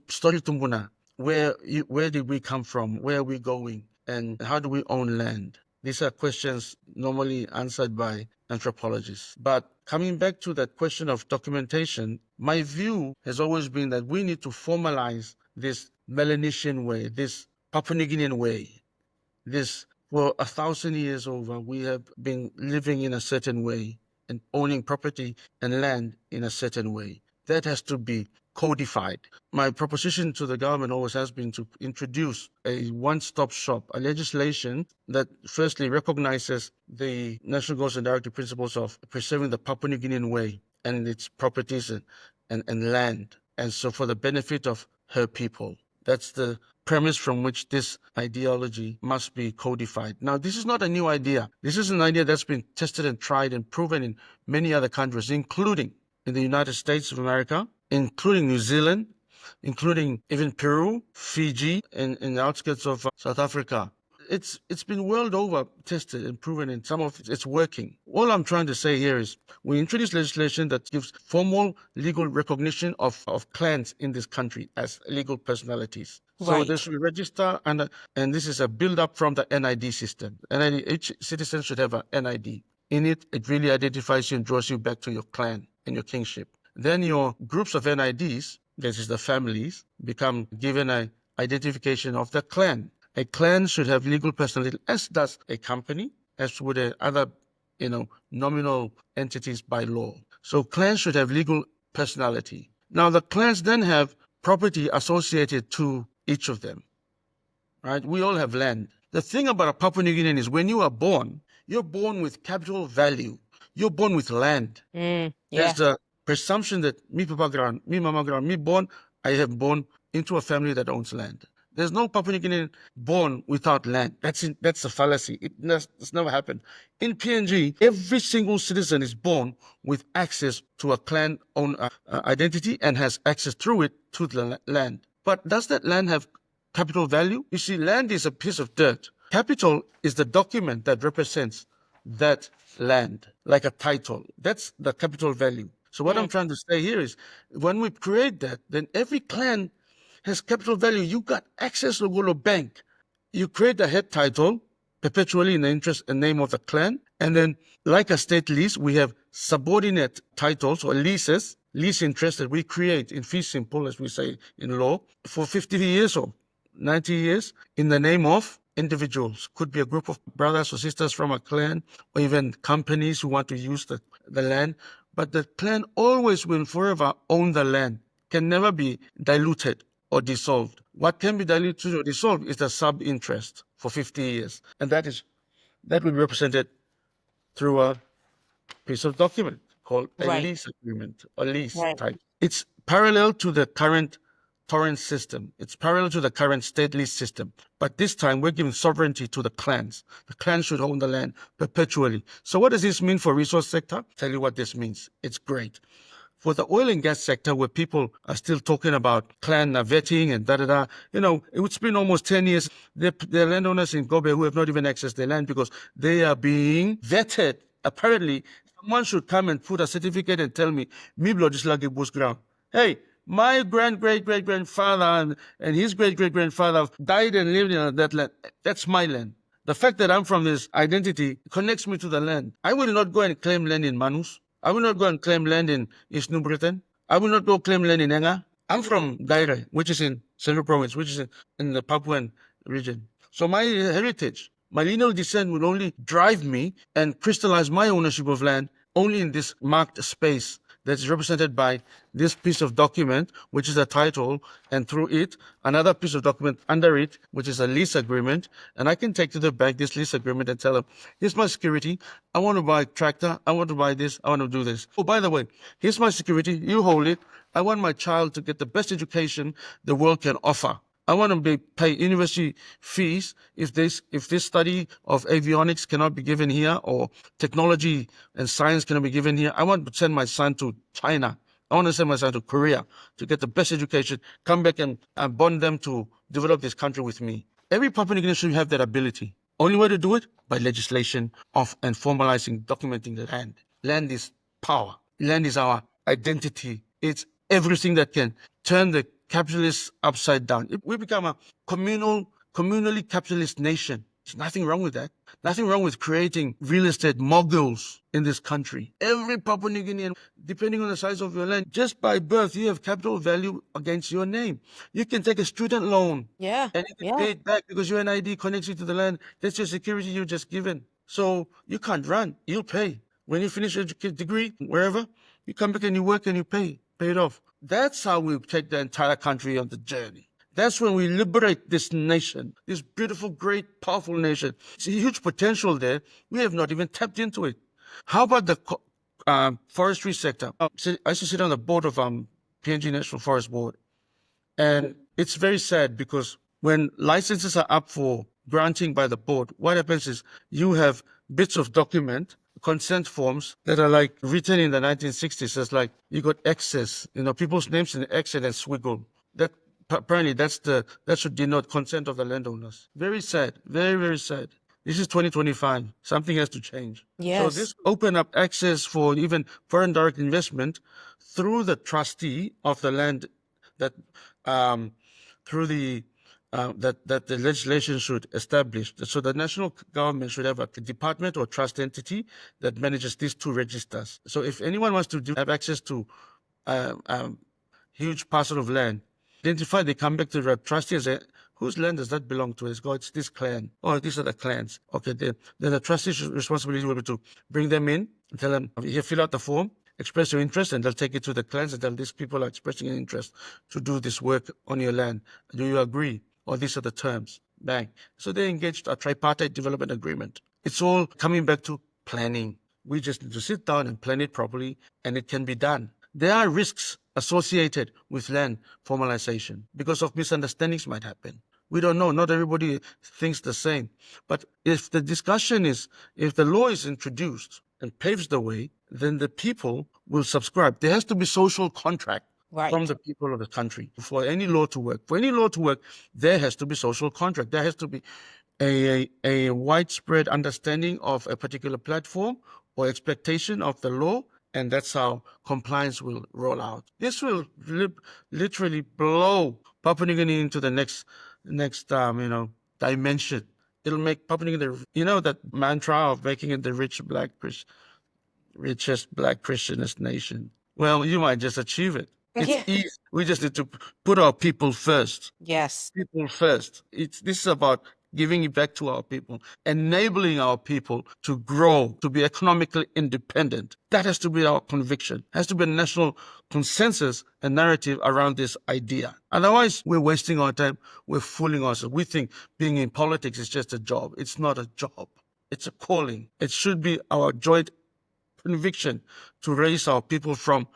Story tumbuna, where did we come from? Where are we going? And how do we own land? These are questions normally answered by anthropologists. But coming back to that question of documentation, my view has always been that we need to formalize this Melanesian way, this Papua New Guinean way. This, for 1,000 years over, we have been living in a certain way and owning property and land in a certain way. That has to be codified. My proposition to the government always has been to introduce a one-stop shop, a legislation that firstly recognizes the national goals and directive principles of preserving the Papua New Guinean way and its properties and land, and so for the benefit of her people. That's the premise from which this ideology must be codified. Now, this is not a new idea. This is an idea that's been tested and tried and proven in many other countries, including in the United States of America, including New Zealand, including even Peru, Fiji, and in the outskirts of South Africa. It's been world over tested and proven, and some of it's working. All I'm trying to say here is we introduce legislation that gives formal legal recognition of clans in this country as legal personalities. So they should register, and this is a build-up from the NID system. NID, each citizen should have an NID. In it, it really identifies you and draws you back to your clan and your kingship. Then your groups of NIDs, this is the families, become given an identification of the clan. A clan should have legal personality, as does a company, as would other, nominal entities by law. So clans should have legal personality. Now the clans then have property associated to each of them, right? We all have land. The thing about a Papua New Guinean is when you are born, you're born with capital value. You're born with land. There's the presumption that me papa ground, me mama ground, me born, I have born into a family that owns land. There's no Papua New Guinean born without land. That's a fallacy. It's never happened. In PNG, every single citizen is born with access to a clan own identity and has access through it to the land. But does that land have capital value? You see, land is a piece of dirt. Capital is the document that represents that land, like a title. That's the capital value. So what I'm trying to say here is, when we create that, then every clan has capital value. You got access to go to bank. You create a head title perpetually in the interest and name of the clan. And then, like a state lease, we have subordinate titles or leases, lease interest that we create in fee simple, as we say in law, for 50 years or 90 years in the name of individuals. Could be a group of brothers or sisters from a clan, or even companies who want to use the land. But the clan always will forever own the land, can never be diluted or dissolved. What can be diluted or dissolved is the sub-interest for 50 years. And that will be represented through a piece of document called a lease agreement or lease type. It's parallel to the current torrent system. It's parallel to the current state lease system. But this time we're giving sovereignty to the clans. The clans should own the land perpetually. So what does this mean for resource sector? Tell you what this means. It's great. For the oil and gas sector, where people are still talking about clan vetting and da-da-da, it's been almost 10 years. There are landowners in Gobe who have not even accessed their land because they are being vetted. Apparently, someone should come and put a certificate and tell me, Miblo Dislagi Bush ground. Hey, my great-great-great-grandfather and his great-great-grandfather died and lived in that land. That's my land. The fact that I'm from this identity connects me to the land. I will not go and claim land in Manus. I will not go and claim land in East New Britain. I will not go claim land in Enga. I'm from Daire, which is in Central Province, which is in the Papuan region. So my heritage, my lineal descent will only drive me and crystallize my ownership of land only in this marked space that is represented by this piece of document, which is a title, and through it, another piece of document under it, which is a lease agreement. And I can take to the bank this lease agreement and tell them, here's my security. I want to buy a tractor. I want to buy this. I want to do this. Oh, by the way, here's my security. You hold it. I want my child to get the best education the world can offer. I want to pay university fees if this study of avionics cannot be given here, or technology and science cannot be given here. I want to send my son to China. I want to send my son to Korea to get the best education, come back and bond them to develop this country with me. Every Papua New Guinean should have that ability. Only way to do it? By legislation and formalizing, documenting the land. Land is power. Land is our identity. It's everything that can turn the capitalists upside down. If we become a communally capitalist nation, there's nothing wrong with that. Nothing wrong with creating real estate moguls in this country. Every Papua New Guinean, depending on the size of your land, just by birth, you have capital value against your name. You can take a student loan. Yeah. And you can pay it back because your NID connects you to the land. That's your security you just given. So you can't run. You'll pay. When you finish your degree, wherever, you come back and you work and you pay it off. That's how we take the entire country on the journey. That's when we liberate this nation, this beautiful, great, powerful nation. It's a huge potential there. We have not even tapped into it. How about the forestry sector? I used to sit on the board of PNG National Forest Board. And it's very sad because when licenses are up for granting by the board, what happens is you have bits of document, consent forms that are like written in the 1960s. It's like you got excess, people's names in X and then swiggle. That apparently that should denote consent of the landowners. Very sad, very, very sad. This is 2025. Something has to change. Yes. So this open up access for even foreign direct investment through the trustee of the land that through the that the legislation should establish. So the national government should have a department or trust entity that manages these two registers. So if anyone wants to have access to huge parcel of land, identify, they come back to the trustee and say, whose land does that belong to? It's this clan. Oh, these are the clans. Okay, then the trustee's responsibility will be to bring them in and tell them, here, fill out the form, express your interest, and they'll take it to the clans and tell these people are expressing an interest to do this work on your land. Do you agree? Or these are the terms. Bang. So they engaged a tripartite development agreement. It's all coming back to planning. We just need to sit down and plan it properly, and it can be done. There are risks associated with land formalization because of misunderstandings might happen. We don't know. Not everybody thinks the same. But if the discussion is, if the law is introduced and paves the way, then the people will subscribe. There has to be social contract from the people of the country for any law to work. For any law to work, there has to be social contract. There has to be a widespread understanding of a particular platform or expectation of the law, and that's how compliance will roll out. This will literally blow Papua New Guinea into the next dimension. It'll make Papua New Guinea, that mantra of making it the richest black Christianist nation. Well, you might just achieve it. It's easy. We just need to put our people first. Yes. People first. This is about giving it back to our people, enabling our people to grow, to be economically independent. That has to be our conviction. Has to be a national consensus and narrative around this idea. Otherwise, we're wasting our time. We're fooling ourselves. We think being in politics is just a job. It's not a job. It's a calling. It should be our joint conviction to raise our people from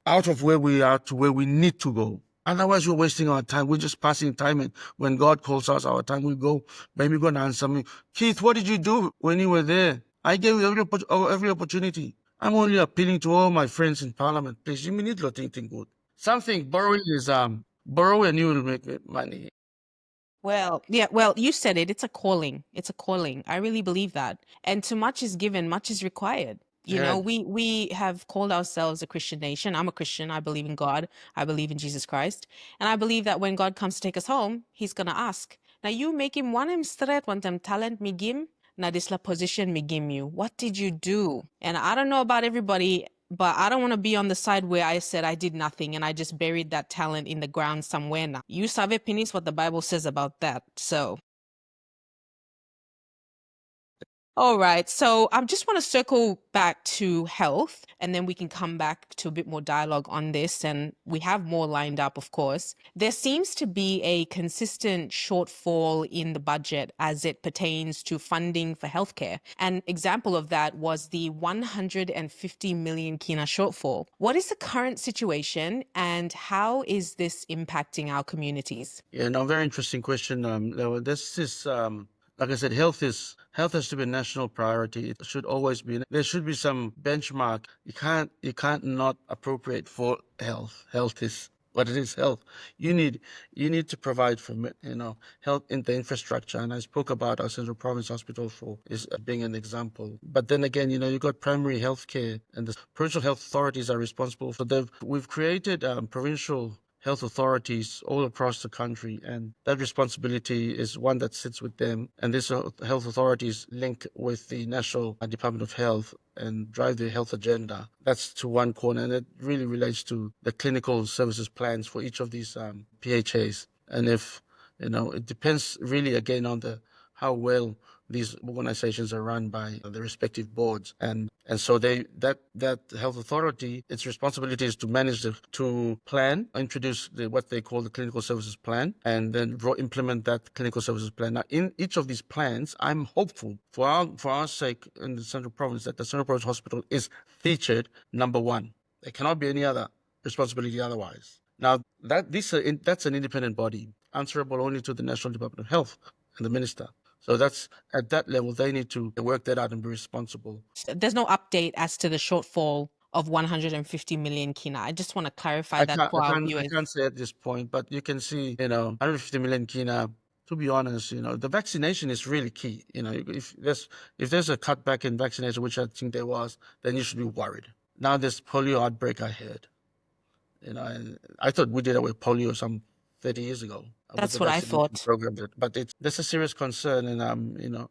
out of where we are to where we need to go. Otherwise, we're wasting our time. We're just passing time. And when God calls us, our time will go. Maybe going to answer me, Keith, what did you do when you were there? I gave you every opportunity. I'm only appealing to all my friends in Parliament. Please, you need to think good. Something borrowing is borrow and you will make money. Well, yeah, well, you said it. It's a calling. It's a calling. I really believe that. And to much is given, much is required. You know, we have called ourselves a Christian nation. I'm a Christian. I believe in God. I believe in Jesus Christ. And I believe that when God comes to take us home, he's going to ask, now you make him one him straight, one them talent me gim, now this la position me give you. What did you do? And I don't know about everybody, but I don't want to be on the side where I said I did nothing and I just buried that talent in the ground somewhere now. You sabe penis what the Bible says about that. So all right. So I just want to circle back to health and then we can come back to a bit more dialogue on this. And we have more lined up, of course. There seems to be a consistent shortfall in the budget as it pertains to funding for healthcare. An example of that was the 150 million kina shortfall. What is the current situation and how is this impacting our communities? Yeah, no, very interesting question. Lewa. This is like I said, health has to be a national priority. It should always be. There should be some benchmark. You can't not appropriate for health. Health is what it is. Health. You need to provide for health in the infrastructure. And I spoke about our Central Province Hospital for is being an example. But then again, you've got primary health care, and the provincial health authorities are responsible for them. We've created provincial health authorities all across the country, and that responsibility is one that sits with them. And these health authorities link with the National Department of Health and drive the health agenda. That's to one corner, and it really relates to the clinical services plans for each of these PHAs. And if it depends really again on how well these organizations are run by the respective boards, and so that health authority, its responsibility is to manage to plan, introduce what they call the clinical services plan, and then implement that clinical services plan. Now, in each of these plans, I'm hopeful for our sake in the Central Province that the Central Province Hospital is featured number one. There cannot be any other responsibility otherwise. Now, that's an independent body answerable only to the National Department of Health and the minister. So that's at that level, they need to work that out and be responsible. There's no update as to the shortfall of 150 million kina. I just want to clarify that for our I viewers. can't say at this point, but you can see, 150 million kina. To be honest, the vaccination is really key. If there's a cutback in vaccination, which I think there was, then you should be worried. Now there's polio outbreak ahead. And I thought we did away with polio some 30 years ago. That's what I thought. Program, but that's a serious concern, and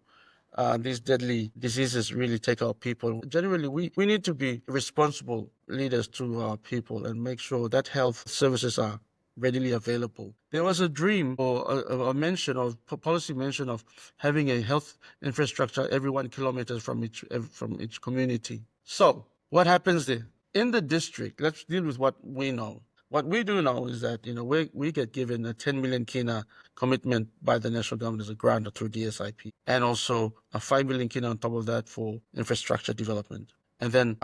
these deadly diseases really take our people. Generally, we need to be responsible leaders to our people and make sure that health services are readily available. There was a dream or a mention of policy mention of having a health infrastructure every 1 kilometer from each community. So what happens there? In the district, let's deal with what we know. What we do know is that we get given a 10 million kina commitment by the national government as a grant through DSIP, and also a 5 million kina on top of that for infrastructure development, and then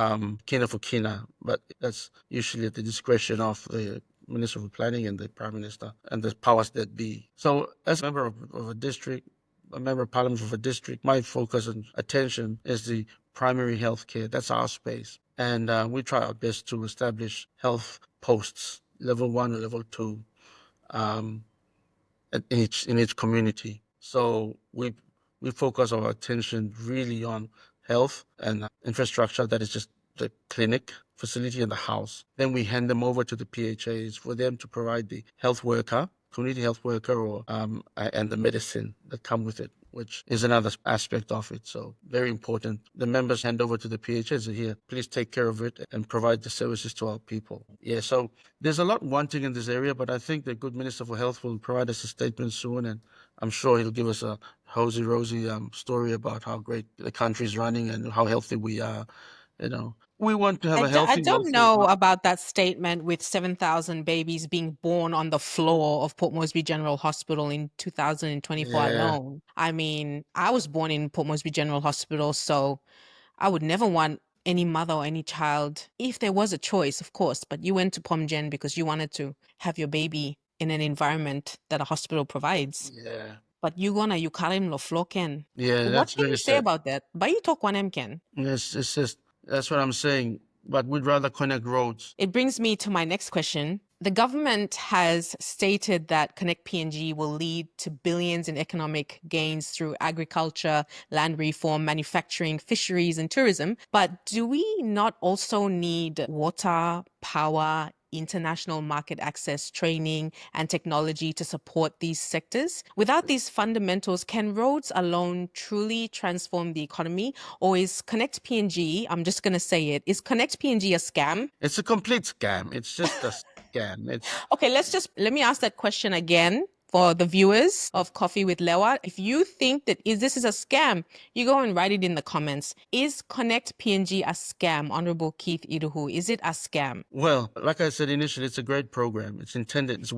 kina for kina, but that's usually at the discretion of the Minister of Planning and the Prime Minister and the powers that be. So as a member of a district, a member of parliament of a district, my focus and attention is the primary health care. That's our space. And we try our best to establish health posts, level 1 and level 2, um, in each community. So we focus our attention really on health and infrastructure, that is just the clinic facility in the house. Then we hand them over to the PHAs for them to provide the health worker, community health worker, or and the medicine that come with it, which is another aspect of it. So very important. The members hand over to the PHAs here. Please take care of it and provide the services to our people. Yeah. So there's a lot wanting in this area, but I think the good Minister for Health will provide us a statement soon, and I'm sure he'll give us a rosy story about how great the country's running and how healthy we are. We want to have a I healthy, don't wealthy. know about that statement with 7,000 babies being born on the floor of Port Moresby General Hospital in 2024 Yeah, alone. I mean, I was born in Port Moresby General Hospital, so I would never want any mother or any child, if there was a choice, of course, but you went to PomGen because you wanted to have your baby in an environment that a hospital provides. yeah, But you gonna you karim lo floken. yeah. What That's can you very say sad. about that? But you talk one can. Yes, it's just that's what I'm saying. But we'd rather connect roads. It brings me to my next question. The government has stated that Connect PNG will lead to billions in economic gains through agriculture, land reform, manufacturing, fisheries, and tourism. But do we not also need water, power, international market access, training, and technology to support these sectors? Without these fundamentals, can roads alone truly transform the economy? Or is Connect PNG, I'm just going to say it, is Connect PNG a scam? It's a complete scam. It's just a scam. It's Okay, let me ask that question again for the viewers of Coffee with Lewa. If you think that this is a scam, you go and write it in the comments. Is Connect PNG a scam, Honorable Keith Iduhu? Is it a scam? Well, like I said initially, it's a great program. It's intended.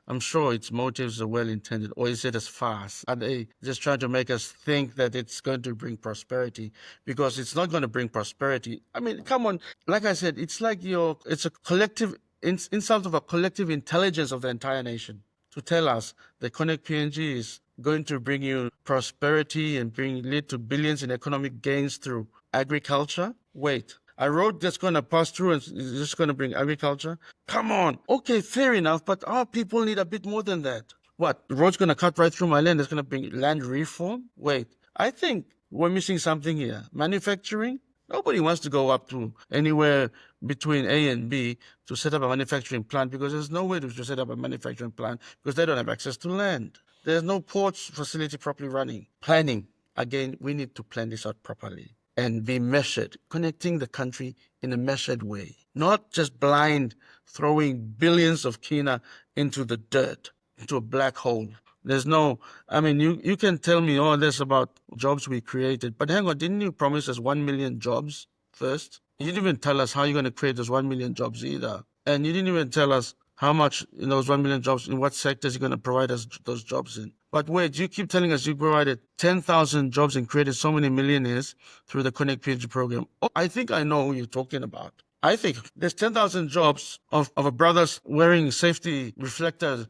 I'm sure its motives are well intended. Or is it as fast? Are they just trying to make us think that it's going to bring prosperity? Because it's not going to bring prosperity. I mean, come on. Like I said, it's like it's a collective insult of a collective intelligence of the entire nation to tell us that Connect PNG is going to bring you prosperity and lead to billions in economic gains through agriculture. Wait, a road that's going to pass through and is just going to bring agriculture? Come on. Okay, fair enough, but our people need a bit more than that. What? The road's going to cut right through my land? That's going to bring land reform? Wait, I think we're missing something here. Manufacturing? Nobody wants to go up to anywhere between A and B to set up a manufacturing plant, because there's no way to set up a manufacturing plant because they don't have access to land. There's no ports facility properly running. Planning. Again, we need to plan this out properly and be measured, connecting the country in a measured way, not just blind throwing billions of kina into the dirt, into a black hole. There's no, I mean, you can tell me all this about jobs we created, but hang on, didn't you promise us 1 million jobs first? You didn't even tell us how you're going to create those 1 million jobs either. And you didn't even tell us how much in those 1 million jobs, in what sectors you're going to provide us those jobs in. But wait, you keep telling us you provided 10,000 jobs and created so many millionaires through the Connect PNG program. Oh, I think I know who you're talking about. I think there's 10,000 jobs of a brothers wearing safety reflector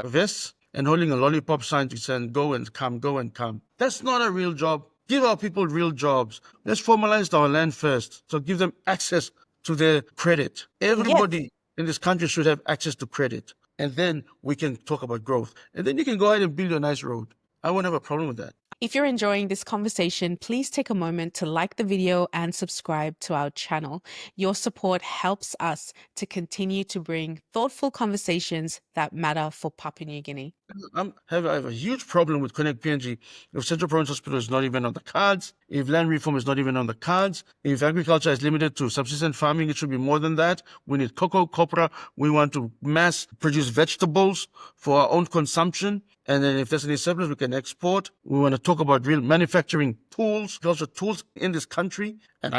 vests and holding a lollipop sign to say, go and come, go and come. That's not a real job. Give our people real jobs. Let's formalize our land first. So give them access to their credit. Everybody in this country should have access to credit. And then we can talk about growth. And then you can go ahead and build a nice road. I won't have a problem with that. If you're enjoying this conversation, please take a moment to like the video and subscribe to our channel. Your support helps us to continue to bring thoughtful conversations that matter for Papua New Guinea. I have a huge problem with Connect PNG. If Central Province Hospital is not even on the cards, if land reform is not even on the cards, if agriculture is limited to subsistence farming, it should be more than that. We need cocoa, copra. We want to mass produce vegetables for our own consumption. And then if there's any surplus, we can export. We want to talk about real manufacturing tools, cultural tools in this country. And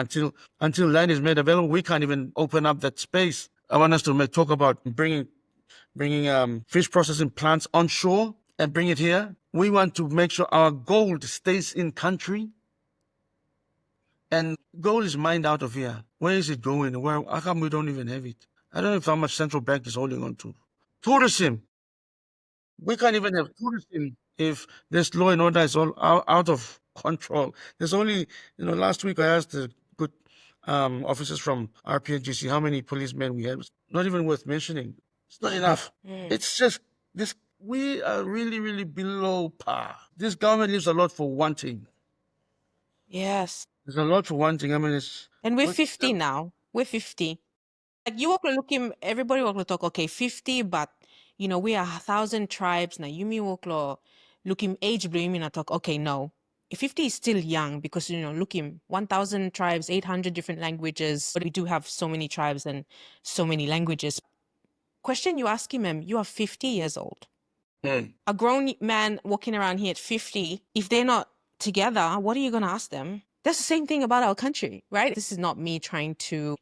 until land is made available, we can't even open up that space. I want us to talk about bringing fish processing plants onshore and bring it here. We want to make sure our gold stays in country. And gold is mined out of here. Where is it going? How come we don't even have it? I don't know if how much central bank is holding on to. Tourism. We can't even have tourism if this law and order is all out of control. There's only, last week I asked the good officers from RPNGC how many policemen we had. It's not even worth mentioning. It's not enough. It's just this. We are really, really below par. This government leaves a lot for wanting. Yes. There's a lot for wanting. I mean, And we're 50 now. We're 50. Like you walk looking, everybody walk talk, okay, 50, but we are 1,000 tribes. Now you me walk looking age blue, you mean I talk, okay, no. 50 is still young because, looking 1,000 tribes, 800 different languages. But we do have so many tribes and so many languages. Question you ask him, you are 50 years old. A grown man walking around here at 50, if they're not together, what are you going to ask them? That's the same thing about our country, right? This is not me trying to,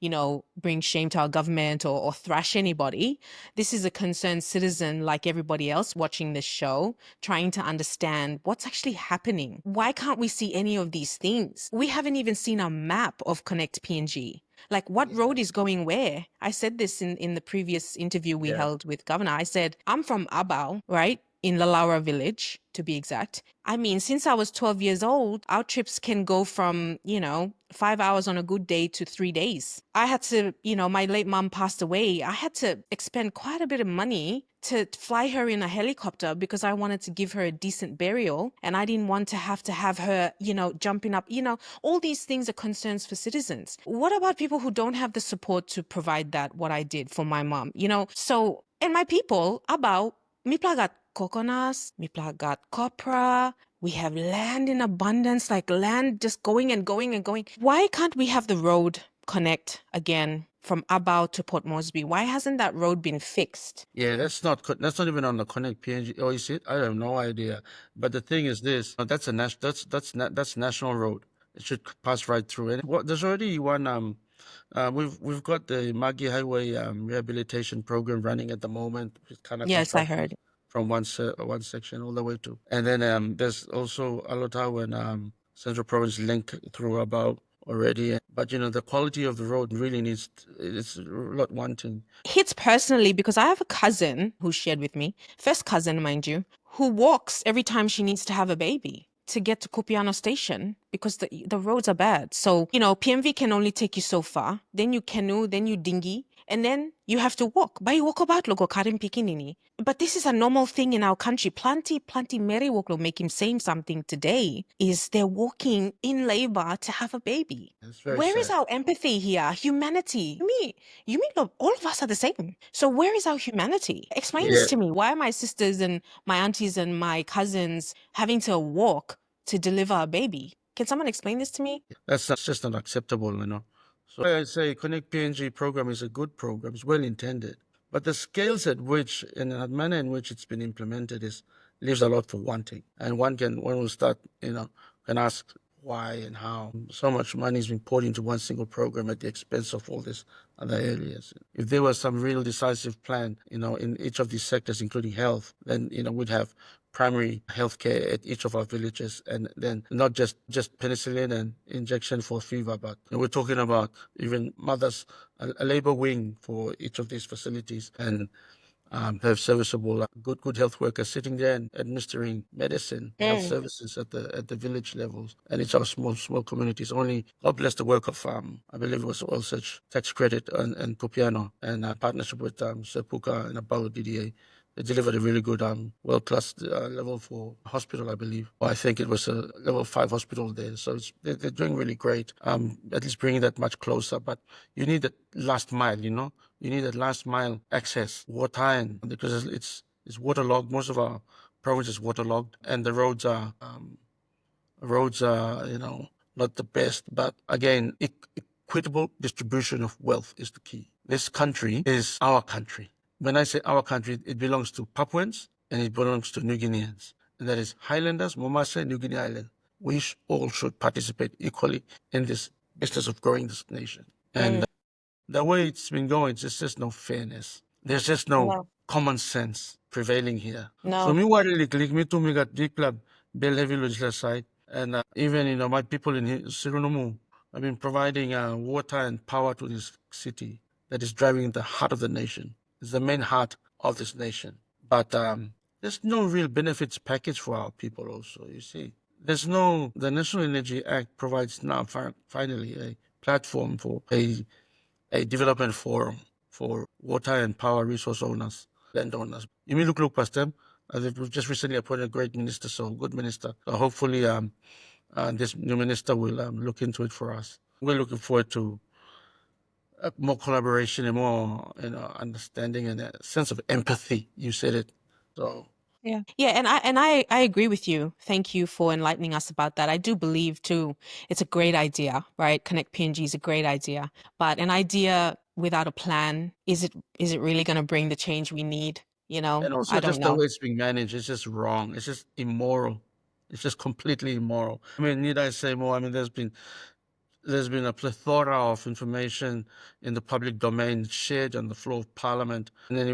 bring shame to our government or thrash anybody. This is a concerned citizen like everybody else watching this show, trying to understand what's actually happening. Why can't we see any of these things? We haven't even seen a map of Connect PNG. Like what road is going where? I said this in the previous interview we held with Governor. I said, I'm from Abao, right? In Lalaura village, to be exact. I mean, since I was 12 years old, our trips can go from, 5 hours on a good day to 3 days. I had to, my late mom passed away. I had to expend quite a bit of money to fly her in a helicopter because I wanted to give her a decent burial. And I didn't want to have her, jumping up, all these things are concerns for citizens. What about people who don't have the support to provide that, what I did for my mom, So, and my people, about, Mipla got coconuts, Mipla got copra. We have land in abundance, like land just going and going and going. Why can't we have the road connect again from Abao to Port Moresby? Why hasn't that road been fixed? Yeah, that's not even on the Connect PNG. Oh, you see it? I have no idea. But the thing is this: that's a that's national road. It should pass right through. And there's already one. We've got the Magi Highway rehabilitation program running at the moment. It's kind of Yes, I construction heard. from one section all the way to, and then there's also Alotau and Central Province link through about already. But the quality of the road really it's a lot wanting. Hits personally because I have a cousin who shared with me, first cousin, mind you, who walks every time she needs to have a baby to get to Kupiano station because the roads are bad. So, PMV can only take you so far. Then you canoe, then you dinghy, and then you have to walk. By walk about logo karim pikinini. But this is a normal thing in our country. Planty Mary Woklo make him saying something today is they're walking in labor to have a baby. It's very Where is sad. our empathy here? Humanity. You mean all of us are the same. So where is our humanity? Explain this to me. Why are my sisters and my aunties and my cousins having to walk to deliver a baby? Can someone explain this to me? That's just not acceptable. So I say Connect PNG program is a good program. It's well intended, but the scales at which and the manner in which it's been implemented leaves a lot for wanting. And one will start, can ask why and how so much money is being poured into one single program at the expense of all these other areas. If there was some real decisive plan, in each of these sectors, including health, then we'd have primary healthcare at each of our villages, and then not just penicillin and injection for fever, but we're talking about even mothers, a labor wing for each of these facilities, and have serviceable, good health workers sitting there and administering medicine, health services at the village levels, and it's our small communities. Only God bless the work of I believe it was Oil Search Tax Credit and Copiano, and partnership with Sepuka and Apollo DDA. They delivered a really good world-class level 4 hospital, I believe. I think it was a level 5 hospital there. So they're doing really great, at least bringing that much closer. But you need that last mile, You need that last mile access, wartime, because it's waterlogged. Most of our province is waterlogged, and the roads are, not the best. But again, equitable distribution of wealth is the key. This country is our country. When I say our country, it belongs to Papuans and it belongs to New Guineans. And that is Highlanders, Momase, New Guinea Island. We all should participate equally in this business of growing this nation. And the way it's been going, there's just no fairness. There's just no No. common sense prevailing here. No. So me click me to me got big club, Bell Heavy Legislative side, and even my people in Sirunumu have been providing water and power to this city. that is driving the heart of the nation. It's the main heart of this nation. But there's no real benefits package for our people also, you see. The National Energy Act provides now finally a platform for a development forum for water and power resource owners, landowners. You may look past them. We've just recently appointed a great minister, so good minister. Hopefully this new minister will look into it for us. We're looking forward to more collaboration and more understanding and a sense of empathy. You said it. So Yeah, and I agree with you. Thank you for enlightening us about that. I do believe too, it's a great idea, right? Connect PNG is a great idea, but an idea without a plan, is it really going to bring the change we need? You know, and also I don't just the know. way it's being managed is just wrong. It's just immoral. It's just completely immoral. I mean, need I say more? I mean, there's been a plethora of information in the public domain shared on the floor of Parliament, and then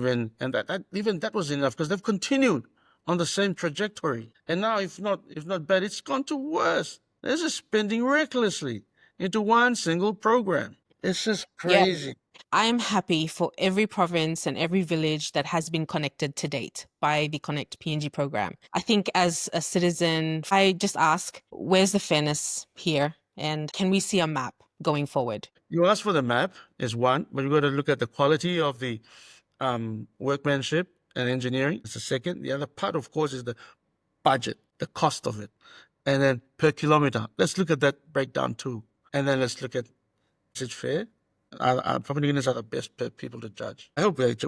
even that was enough because they've continued on the same trajectory. And now, if not bad, it's gone to worse. They're just spending recklessly into one single program. It's just Yeah. crazy. I am happy for every province and every village that has been connected to date by the Connect PNG program. I think as a citizen, I just ask, where's the fairness here? And can we see a map going forward? You ask for the map is one, but you got to look at the quality of the workmanship and engineering. It's the second. The other part, of course, is the budget, the cost of it, and then per kilometer. Let's look at that breakdown too, and then let's look at, is it fair? Papua New Guineans are the best people to judge. I hope there's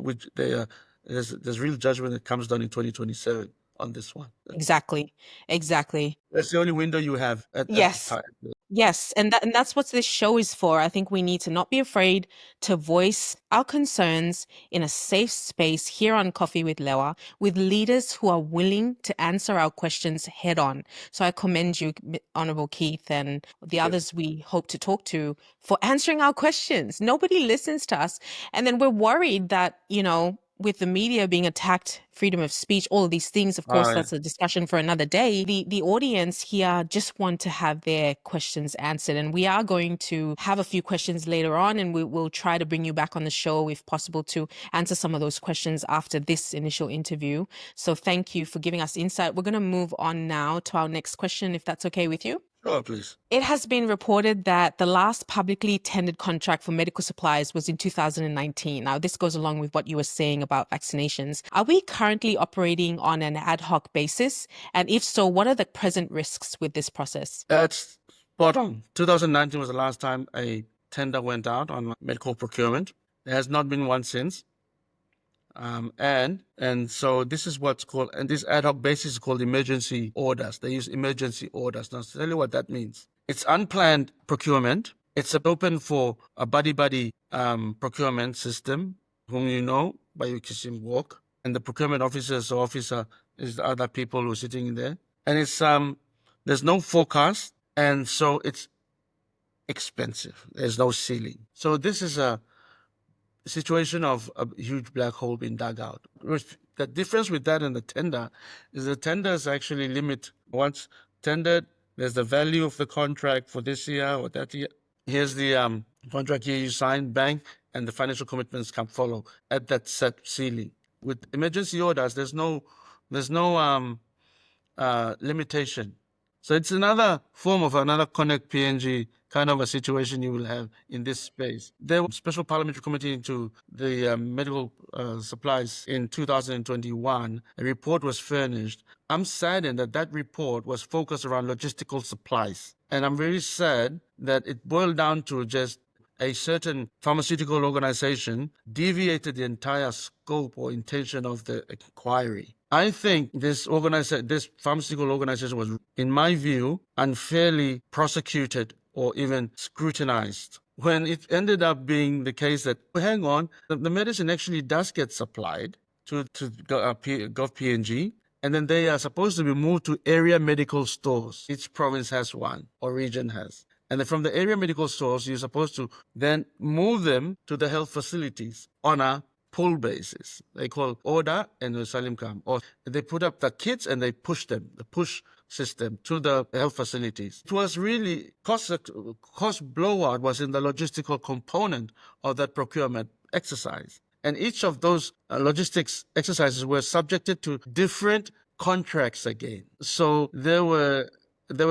real judgment that comes down in 2027 on this one. Exactly. Exactly. That's the only window you have at the Yes. time. Yes, and that's what this show is for. I think we need to not be afraid to voice our concerns in a safe space here on Coffee with Lewa, with leaders who are willing to answer our questions head on. So I commend you, Honorable Keith, and the others we hope to talk to for answering our questions. Nobody listens to us, and then we're worried that, you know, with the media being attacked, freedom of speech, all of these things, of course, Yeah. that's a discussion for another day. The audience here just want to have their questions answered. And we are going to have a few questions later on, and we'll try to bring you back on the show if possible to answer some of those questions after this initial interview. So thank you for giving us insight. We're going to move on now to our next question, if that's okay with you. Sure, please. It has been reported that the last publicly tendered contract for medical supplies was in 2019. Now, this goes along with what you were saying about vaccinations. Are we currently operating on an ad hoc basis? And if so, what are the present risks with this process? That's spot on. 2019 was the last time a tender went out on medical procurement. There has not been one since. And so this is what's called, and this ad hoc basis is called emergency orders. They use emergency orders. Now, to tell you what that means. It's unplanned procurement. It's open for a buddy procurement system, whom you know by your kissing walk, and the procurement officer is the other people who are sitting in there. And it's there's no forecast, and so it's expensive. There's no ceiling. So this is a situation of a huge black hole being dug out. The difference with that and the tender is the tenders actually limit. Once tendered, there's the value of the contract for this year or that year. Here's the contract year you sign, bang, and the financial commitments can follow at that set ceiling. With emergency orders, there's no limitation. So it's another form of another Connect PNG kind of a situation you will have in this space. There was a special parliamentary committee into the medical supplies in 2021. A report was furnished. I'm saddened that that report was focused around logistical supplies. And I'm very sad that it boiled down to just a certain pharmaceutical organization deviated the entire scope or intention of the inquiry. I think this pharmaceutical organization was, in my view, unfairly prosecuted or even scrutinized. When it ended up being the case that, hang on, the medicine actually does get supplied to GovPNG, and then they are supposed to be moved to area medical stores. Each province has one, or region has. And then from the area medical stores, you're supposed to then move them to the health facilities on a pull basis. They call order and Salimkam. Or they put up the kits and they push them, the push system to the health facilities. It was really cost blowout was in the logistical component of that procurement. exercise. And each of those logistics exercises were subjected to different contracts again. So there were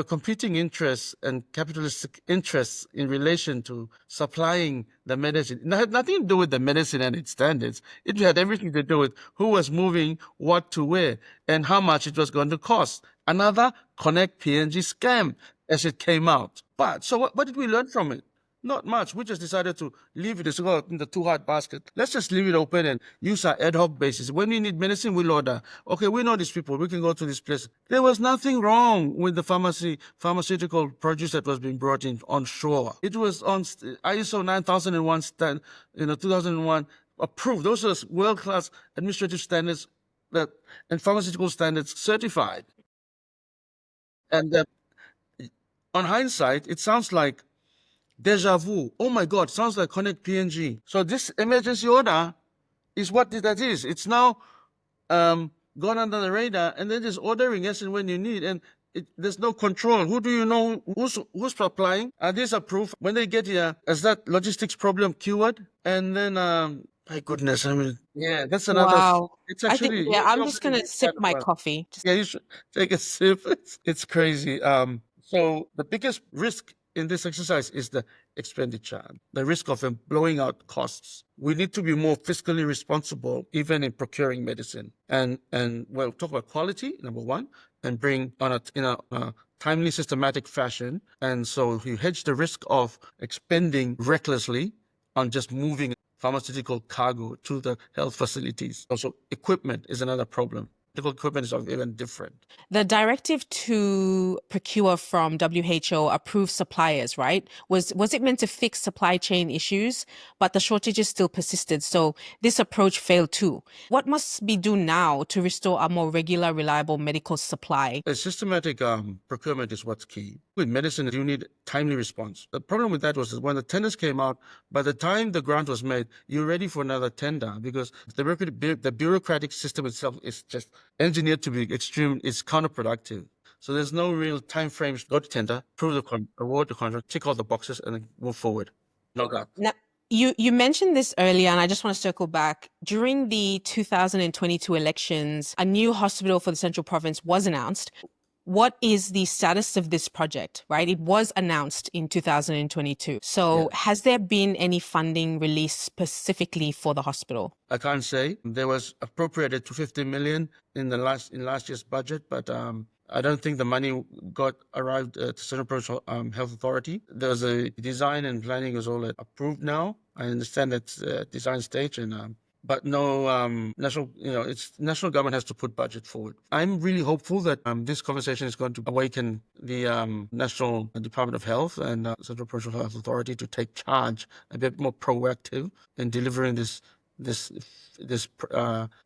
competing interests and capitalistic interests in relation to supplying the medicine. It had nothing to do with the medicine and its standards. It had everything to do with who was moving what to where and how much it was going to cost. Another Connect PNG scam as it came out. But so what did we learn from it? Not much. We just decided to leave it in the too hard basket. Let's just leave it open and use our ad hoc basis. When we need medicine, we'll order. Okay, we know these people. We can go to this place. There was nothing wrong with the pharmaceutical produce that was being brought in on shore. It was on ISO 9001 2001 approved. Those are world-class administrative standards and pharmaceutical standards certified. And on hindsight, it sounds like deja vu. Oh my God, sounds like Connect PNG. So this emergency order is what that is. It's now gone under the radar, and then just ordering as and when you need, and there's no control. Who do you know who's supplying? Are these approved? When they get here, is that logistics problem cured? And then, my goodness, I mean, yeah, that's another. Wow. It's I think, actually yeah, I'm just going to sip my coffee. yeah, you should take a sip. It's crazy. So the biggest risk in this exercise is the expenditure, the risk of blowing out costs. We need to be more fiscally responsible, even in procuring medicine. And we'll talk about quality, number one, and bring in a timely, systematic fashion. And so you hedge the risk of expending recklessly on just moving pharmaceutical cargo to the health facilities. Also, equipment is another problem. Medical equipment is even different. The directive to procure from WHO approved suppliers, right? Was it meant to fix supply chain issues, but the shortages still persisted. So this approach failed too. What must be done now to restore a more regular, reliable medical supply? A systematic procurement is what's key. With medicine, you need timely response. The problem with that was that when the tenders came out, by the time the grant was made, you're ready for another tender because the bureaucratic system itself is just engineered to be extreme. It's counterproductive. So there's no real time frames. Go to tender, award the contract, tick all the boxes, and then move forward. No grant. Now, you mentioned this earlier, and I just want to circle back. During the 2022 elections, a new hospital for the Central Province was announced. What is the status of this project, right? It was announced in 2022. So has there been any funding released specifically for the hospital? I can't say. There was appropriated 250 million in last year's budget, but I don't think the money arrived at the Central Provincial Health Authority. There's a design and planning is all approved now. I understand that's design stage but no national government has to put budget forward. I'm really hopeful that this conversation is going to awaken the National Department of Health and Central Provincial Health Authority to take charge, a bit more proactive in delivering this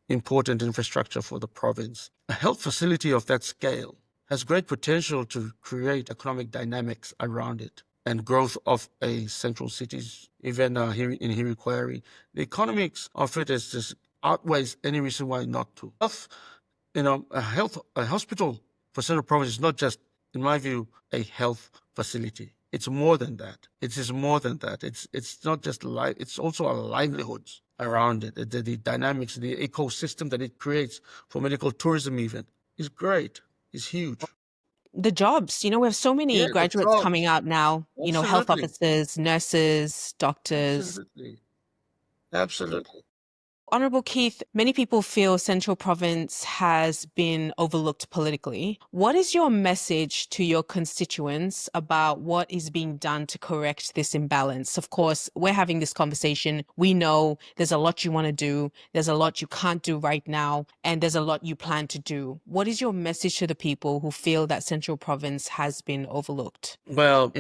important infrastructure for the province. A health facility of that scale has great potential to create economic dynamics around it and growth of a central city's even here in Hiri-Koiari. The economics of it is just outweighs any reason why not to. A hospital for Central Province is not just, in my view, a health facility. It's more than that. It is more than that. It's not just life. It's also our livelihoods around it. The dynamics, the ecosystem that it creates for medical tourism even is great. It's huge. The jobs, we have so many graduates coming out now, health Absolutely. officers, nurses, doctors. Absolutely. Honourable Keith, many people feel Central Province has been overlooked politically. What is your message to your constituents about what is being done to correct this imbalance? Of course, we're having this conversation. We know there's a lot you want to do. There's a lot you can't do right now. And there's a lot you plan to do. What is your message to the people who feel that Central Province has been overlooked? Well,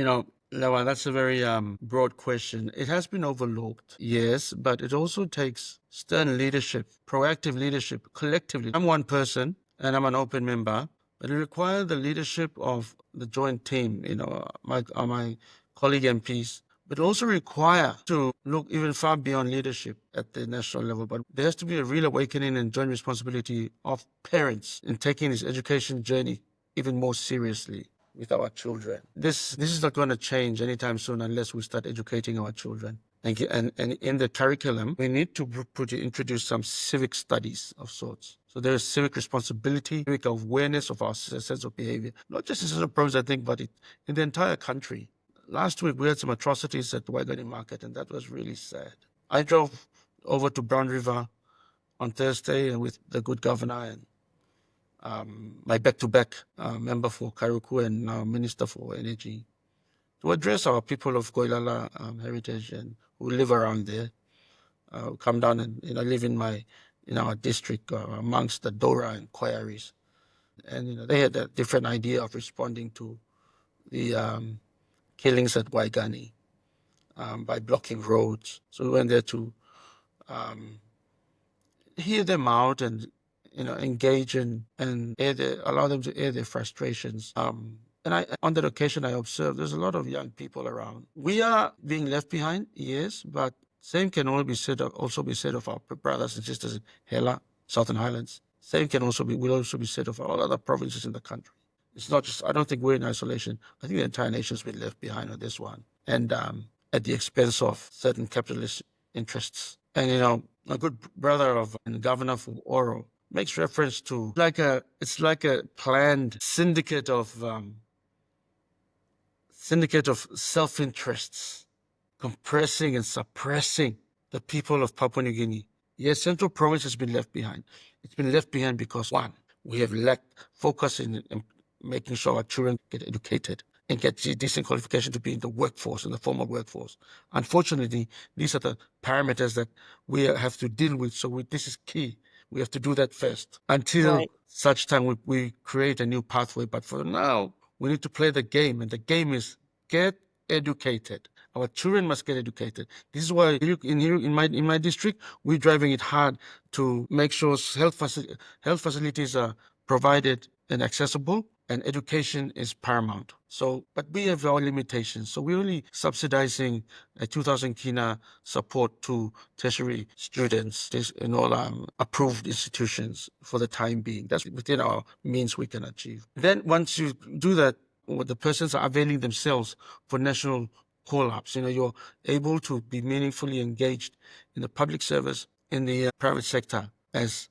Lewa, that's a very broad question. It has been overlooked, yes, but it also takes stern leadership, proactive leadership, collectively. I'm one person and I'm an open member, but it requires the leadership of the joint team, my colleague MPs, but also require to look even far beyond leadership at the national level. But there has to be a real awakening and joint responsibility of parents in taking this education journey even more seriously with our children. This is not going to change anytime soon unless we start educating our children. And in the curriculum, we need to introduce some civic studies of sorts. So there is civic responsibility, civic awareness of our sense of behavior, not just in certain provinces, I think, but in the entire country. Last week, we had some atrocities at the Waigani market, and that was really sad. I drove over to Brown River on Thursday and with the good governor and my back-to-back member for Kairuku and now Minister for Energy to address our people of Koilala heritage and who live around there. Come down and live in our district amongst the Dora and Koiaris, and they had a different idea of responding to the killings at Waigani by blocking roads. So we went there to hear them out and engage and allow them to air their frustrations. And on that occasion, I observed there's a lot of young people around. We are being left behind, yes, but same can also be said of our brothers and sisters in Hela, Southern Highlands. Same will also be said of all other provinces in the country. It's not just, I don't think we're in isolation. I think the entire nation's been left behind on this one. And at the expense of certain capitalist interests. And a good brother of and governor for Oro makes reference to it's like a planned syndicate of self-interests compressing and suppressing the people of Papua New Guinea. Yes, Central Province has been left behind. It's been left behind because, one, we have lacked focus in making sure our children get educated and get decent qualification to be in the workforce, in the formal workforce. Unfortunately, these are the parameters that we have to deal with. So this is key. We have to do that first until such time we create a new pathway. But for now, we need to play the game, and the game is get educated. Our children must get educated. This is why in my district, we're driving it hard to make sure health facilities are provided and accessible, and education is paramount. So, but we have our limitations. So we're only subsidizing a 2,000 kina support to tertiary students in all approved institutions for the time being. That's within our means we can achieve. Then once you do that, the persons are availing themselves for national call-ups. You're able to be meaningfully engaged in the public service, in the private sector as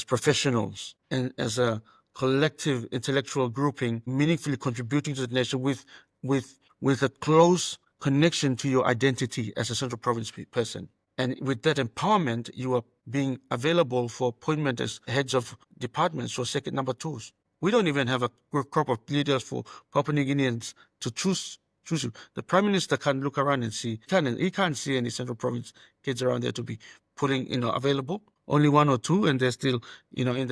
professionals and as a collective intellectual grouping, meaningfully contributing to the nation with a close connection to your identity as a Central Province person. And with that empowerment, you are being available for appointment as heads of departments or second number twos. We don't even have a crop of leaders for Papua New Guineans to choose you. The Prime Minister can't look around and see. He can't see any Central Province kids around there to be putting available. Only one or two, and they're still in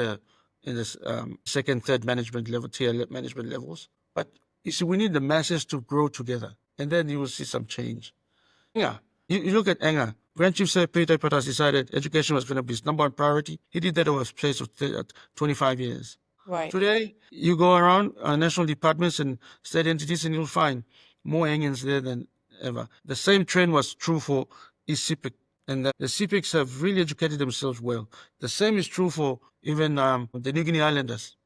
this second, third management level, tier management levels. But you see, we need the masses to grow together, and then you will see some change. Yeah, you look at Enga. Grand Chief Peter Patas decided education was going to be his number one priority. He did that over a space of 25 years. Right. Today, you go around national departments and state entities, and you'll find more Engians there than ever. The same trend was true for East Sepik, and the Sepiks have really educated themselves well. The same is true for even the New Guinea Islanders.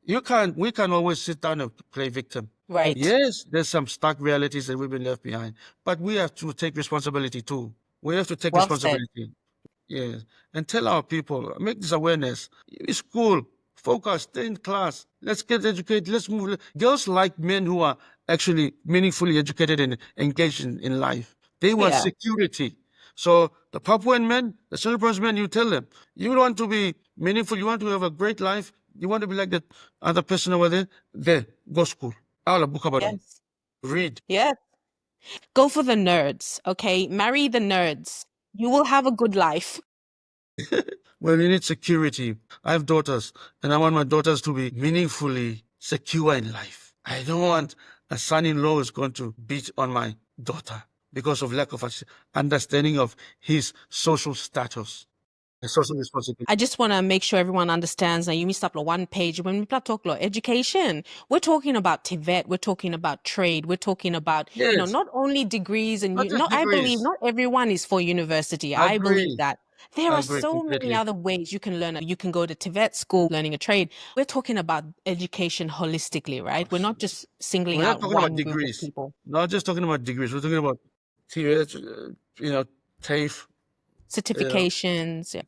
We can't always sit down and play victim. Right. Yes, there's some stark realities that we've been left behind, but we have to take responsibility too. We have to take Well said. responsibility. Yes, and tell our people, make this awareness. It's school, focus, stay in class. Let's get educated. Let's move. Girls like men who are actually meaningfully educated and engaged in life. They want security. So the Papuan men, the Central Province men, you tell them, you want to be meaningful, you want to have a great life, you want to be like that other person over there, go school. Yes. Read. Yes. Go for the nerds, okay? Marry the nerds. You will have a good life. Well, you need security. I have daughters, and I want my daughters to be meaningfully secure in life. I don't want a son-in-law who's going to beat on my daughter because of lack of understanding of his social status and social responsibility. I just want to make sure everyone understands that you missed up the one page. When we talk about education, we're talking about TVET, we're talking about trade, we're talking about, Yes, not only degrees and, not just I believe degrees. not everyone is for university. I believe Agree. that. There are Agree so many completely. other ways you can learn. You can go to TVET school, learning a trade. We're talking about education holistically, right? We're not just singling We're not out talking about one group of degrees. people. Not just talking about degrees. We're talking about TAFE, Certifications. Yeah.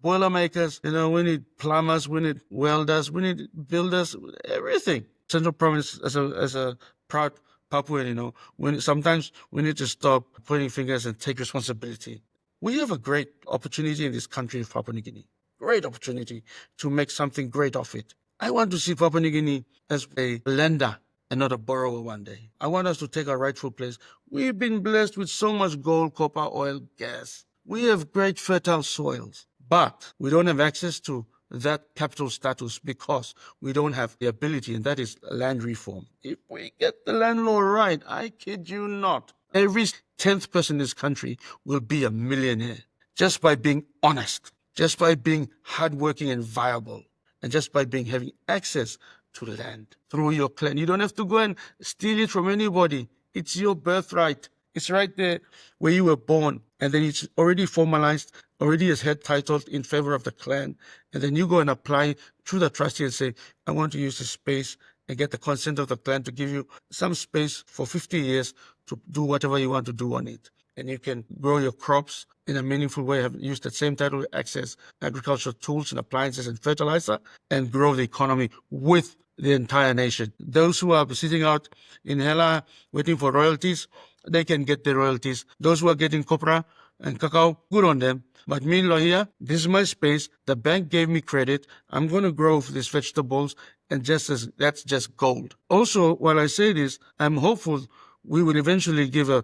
boiler makers, we need plumbers, we need welders, we need builders, everything. Central Province, as a proud Papuan, sometimes we need to stop pointing fingers and take responsibility. We have a great opportunity in this country of Papua New Guinea. Great opportunity to make something great of it. I want to see Papua New Guinea as a lender and not a borrower one day. I want us to take our rightful place. We've been blessed with so much gold, copper, oil, gas. We have great fertile soils, but we don't have access to that capital status because we don't have the ability, and that is land reform. If we get the land law right, I kid you not, every 10th person in this country will be a millionaire just by being honest, just by being hardworking and viable, and just by having access to land through your clan. You don't have to go and steal it from anybody. It's your birthright. It's right there where you were born, and then it's already formalized, already is head titled in favor of the clan. And then you go and apply through the trustee and say, I want to use this space, and get the consent of the clan to give you some space for 50 years to do whatever you want to do on it. And you can grow your crops in a meaningful way, have used that same title to access agricultural tools and appliances and fertilizer, and grow the economy with the entire nation. Those who are sitting out in Hela waiting for royalties, they can get the royalties. Those who are getting copra and cacao, good on them. But meanwhile here, this is my space. The bank gave me credit. I'm going to grow these vegetables, and that's just gold. Also, while I say this, I'm hopeful we will eventually give a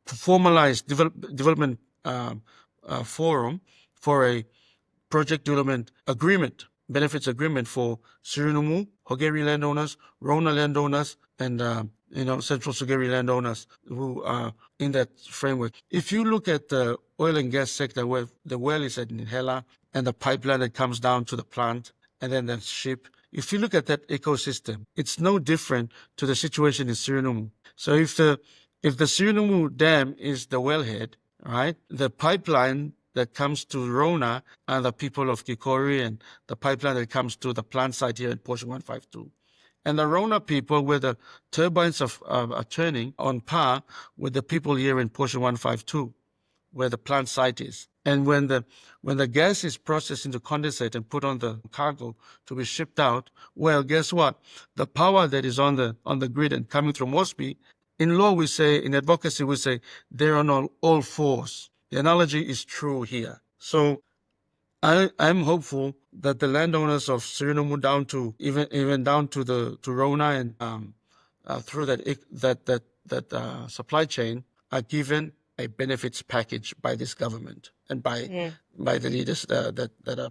formalized development forum for a project development agreement, benefits agreement for Suriname, Hogeri landowners, Rona landowners, and Central Sugeri landowners who are in that framework. If you look at the oil and gas sector, where the well is at Hela and the pipeline that comes down to the plant, and then the ship, if you look at that ecosystem, it's no different to the situation in Suriname. So if the Suriname Dam is the wellhead, right, the pipeline that comes to Rona are the people of Kikori, and the pipeline that comes to the plant site here in Portion 152. And the Rona people, where the turbines are turning on par with the people here in Portion 152, where the plant site is. And when the gas is processed into condensate and put on the cargo to be shipped out, well, guess what? The power that is on the grid and coming from Mosby, in law we say, in advocacy we say, they're on all fours. The analogy is true here. So I'm hopeful that the landowners of Suriname down to even down to Rona and through that supply chain are given a benefits package by this government and by the leaders that are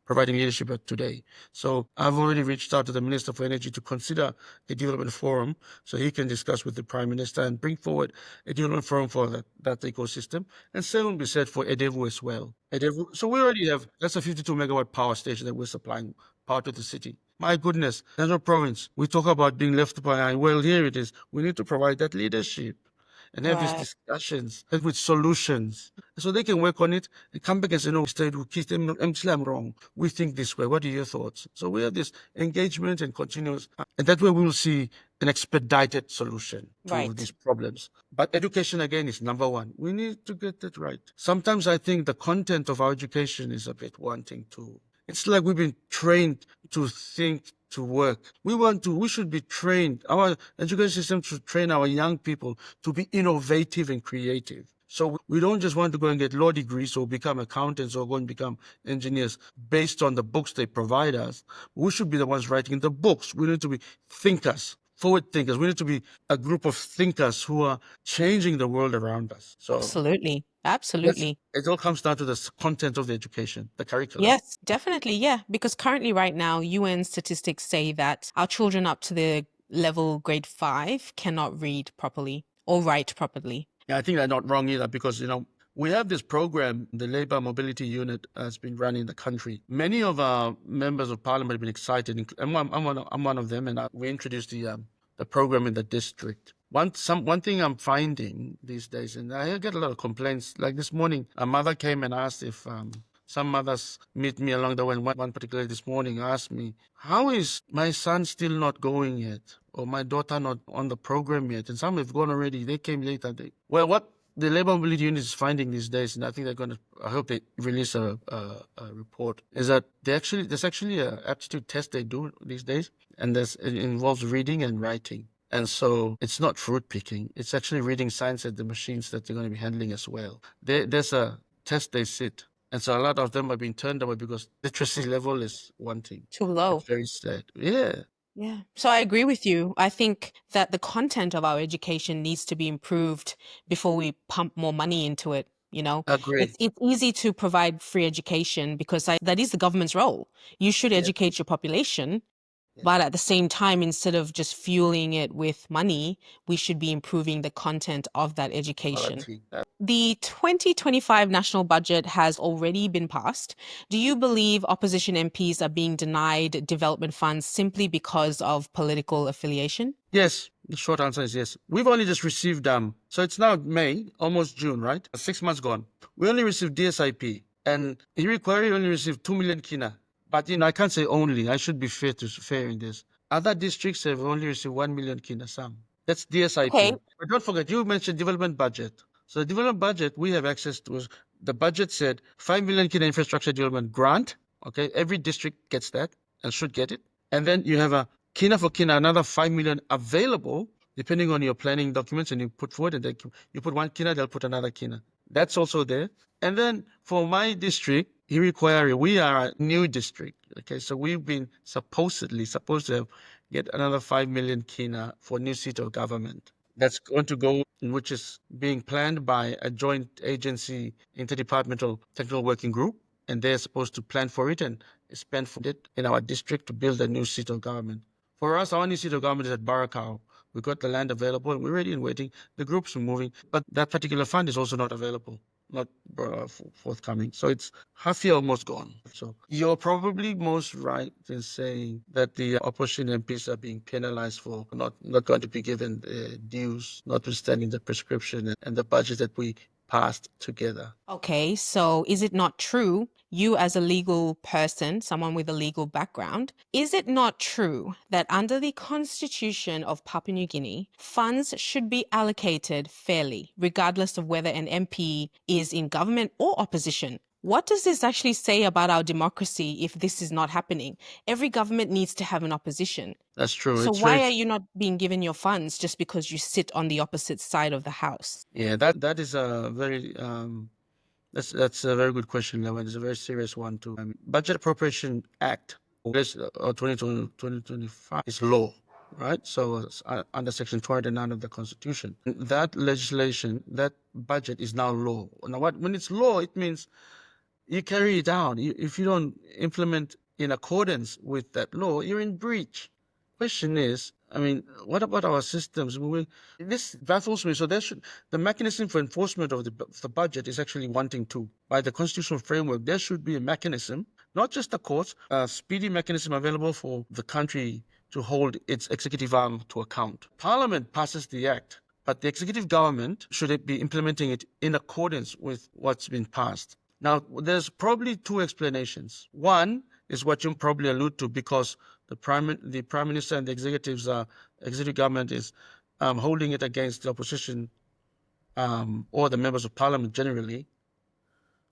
providing leadership today. So I've already reached out to the Minister for Energy to consider a development forum so he can discuss with the Prime Minister and bring forward a development forum for that ecosystem. And same will be said for Iduhu as well. Iduhu, so we already have, that's a 52 megawatt power station that we're supplying power to the city. My goodness, Central Province, we talk about being left behind. Well, here it is. We need to provide that leadership and have these discussions and with solutions so they can work on it and come back and say, no, instead we keep them, I'm wrong. We think this way. What are your thoughts? So we have this engagement and continuous, and that way we will see an expedited solution to these problems. But education, again, is number one. We need to get that right. Sometimes I think the content of our education is a bit wanting too. It's like we've been trained to think, to work. We should be trained. Our education system should train our young people to be innovative and creative. So we don't just want to go and get law degrees or become accountants or go and become engineers based on the books they provide us. We should be the ones writing the books. We need to be thinkers, forward thinkers. We need to be a group of thinkers who are changing the world around us. So Absolutely. it all comes down to the content of the education, the curriculum. Yes, definitely. Yeah. Because currently right now, UN statistics say that our children up to the level grade 5 cannot read properly or write properly. Yeah, I think they're not wrong either because, we have this program, the Labour Mobility Unit has been run in the country. Many of our members of parliament have been excited. I'm one of them, and we introduced the program in the district. One thing I'm finding these days, and I get a lot of complaints, like this morning, a mother came and asked if some mothers meet me along the way. One particularly this morning asked me, how is my son still not going yet? or my daughter not on the program yet. And some have gone already. They came later. What the Labor Mobility Unit is finding these days, and I think I hope they release a report, is that there's actually an aptitude test they do these days, and it involves reading and writing. And so it's not fruit picking. It's actually reading signs at the machines that they're going to be handling as well. There's a test they sit. And so a lot of them are being turned away because literacy level is wanting. Too low. It's very sad. Yeah. Yeah. So I agree with you. I think that the content of our education needs to be improved before we pump more money into it. Agree. It's easy to provide free education because that is the government's role. You should Yes. educate your population, Yeah. but at the same time, instead of just fueling it with money, we should be improving the content of that education. Quality. The 2025 national budget has already been passed. Do you believe opposition MPs are being denied development funds simply because of political affiliation? Yes. The short answer is yes. We've only just received, so it's now May, almost June, right? 6 months gone. We only received DSIP, and Hiri-Koiari only received 2 million kina. But, I can't say only. I should be fair in this. Other districts have only received 1 million kina, some. That's DSIP. Okay. But don't forget, you mentioned development budget. So the development budget we have access to, the budget said 5 million kina infrastructure development grant. Okay, every district gets that and should get it. And then you have a kina for kina, another 5 million available, depending on your planning documents, and you put forward, and you put one kina, they'll put another kina. That's also there. And then for my district, Hiri-Koiari, we are a new district. Okay, so we've been supposed to get another 5 million kina for new seat of government. That's going to go, which is being planned by a joint agency interdepartmental technical working group, and they're supposed to plan for it and spend for it in our district to build a new seat of government. For us, our new seat of government is at Barakau. We've got the land available, and we're ready and waiting. The groups are moving, but that particular fund is also not available, not forthcoming. So it's half year almost gone. So you're probably most right in saying that the opposition MPs are being penalized for not going to be given dues, notwithstanding the prescription and the budget that we passed together. Okay, so is it not true, you as a legal person, someone with a legal background, is it not true that under the Constitution of Papua New Guinea, funds should be allocated fairly, regardless of whether an MP is in government or opposition? What does this actually say about our democracy if this is not happening? Every government needs to have an opposition. That's true. So It's why very are you not being given your funds just because you sit on the opposite side of the house? Yeah, that is a very that's a very good question, Lewa. It's a very serious one too. Budget Appropriation Act, 2025 is law, right? So it's under Section 209 of the Constitution. That legislation, that budget is now law. Now, when it's law, it means you carry it out. If you don't implement in accordance with that law, you're in breach. Question is, what about our systems? This baffles me. So the mechanism for enforcement of the budget is actually wanting to. By the constitutional framework, there should be a mechanism, not just the courts, a speedy mechanism available for the country to hold its executive arm to account. Parliament passes the act, but the executive government should be implementing it in accordance with what's been passed. Now, there's probably two explanations. One is what you probably allude to, because the prime minister and the executive government is holding it against the opposition or the members of parliament generally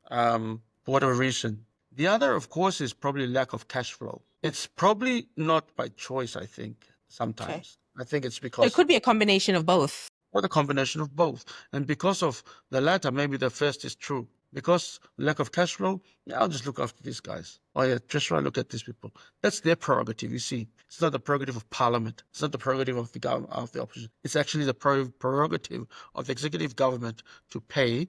for whatever reason. The other, of course, is probably lack of cash flow. It's probably not by choice, I think, sometimes. Okay. I think it's So because it could be a combination of both. or the combination of both. And because of the latter, maybe the first is true. Because lack of cash flow, I'll just look after these guys. Oh yeah, Treasurer, look at these people. That's their prerogative, you see. It's not the prerogative of Parliament. It's not the prerogative of the government, of the opposition. It's actually the prerogative of the executive government to pay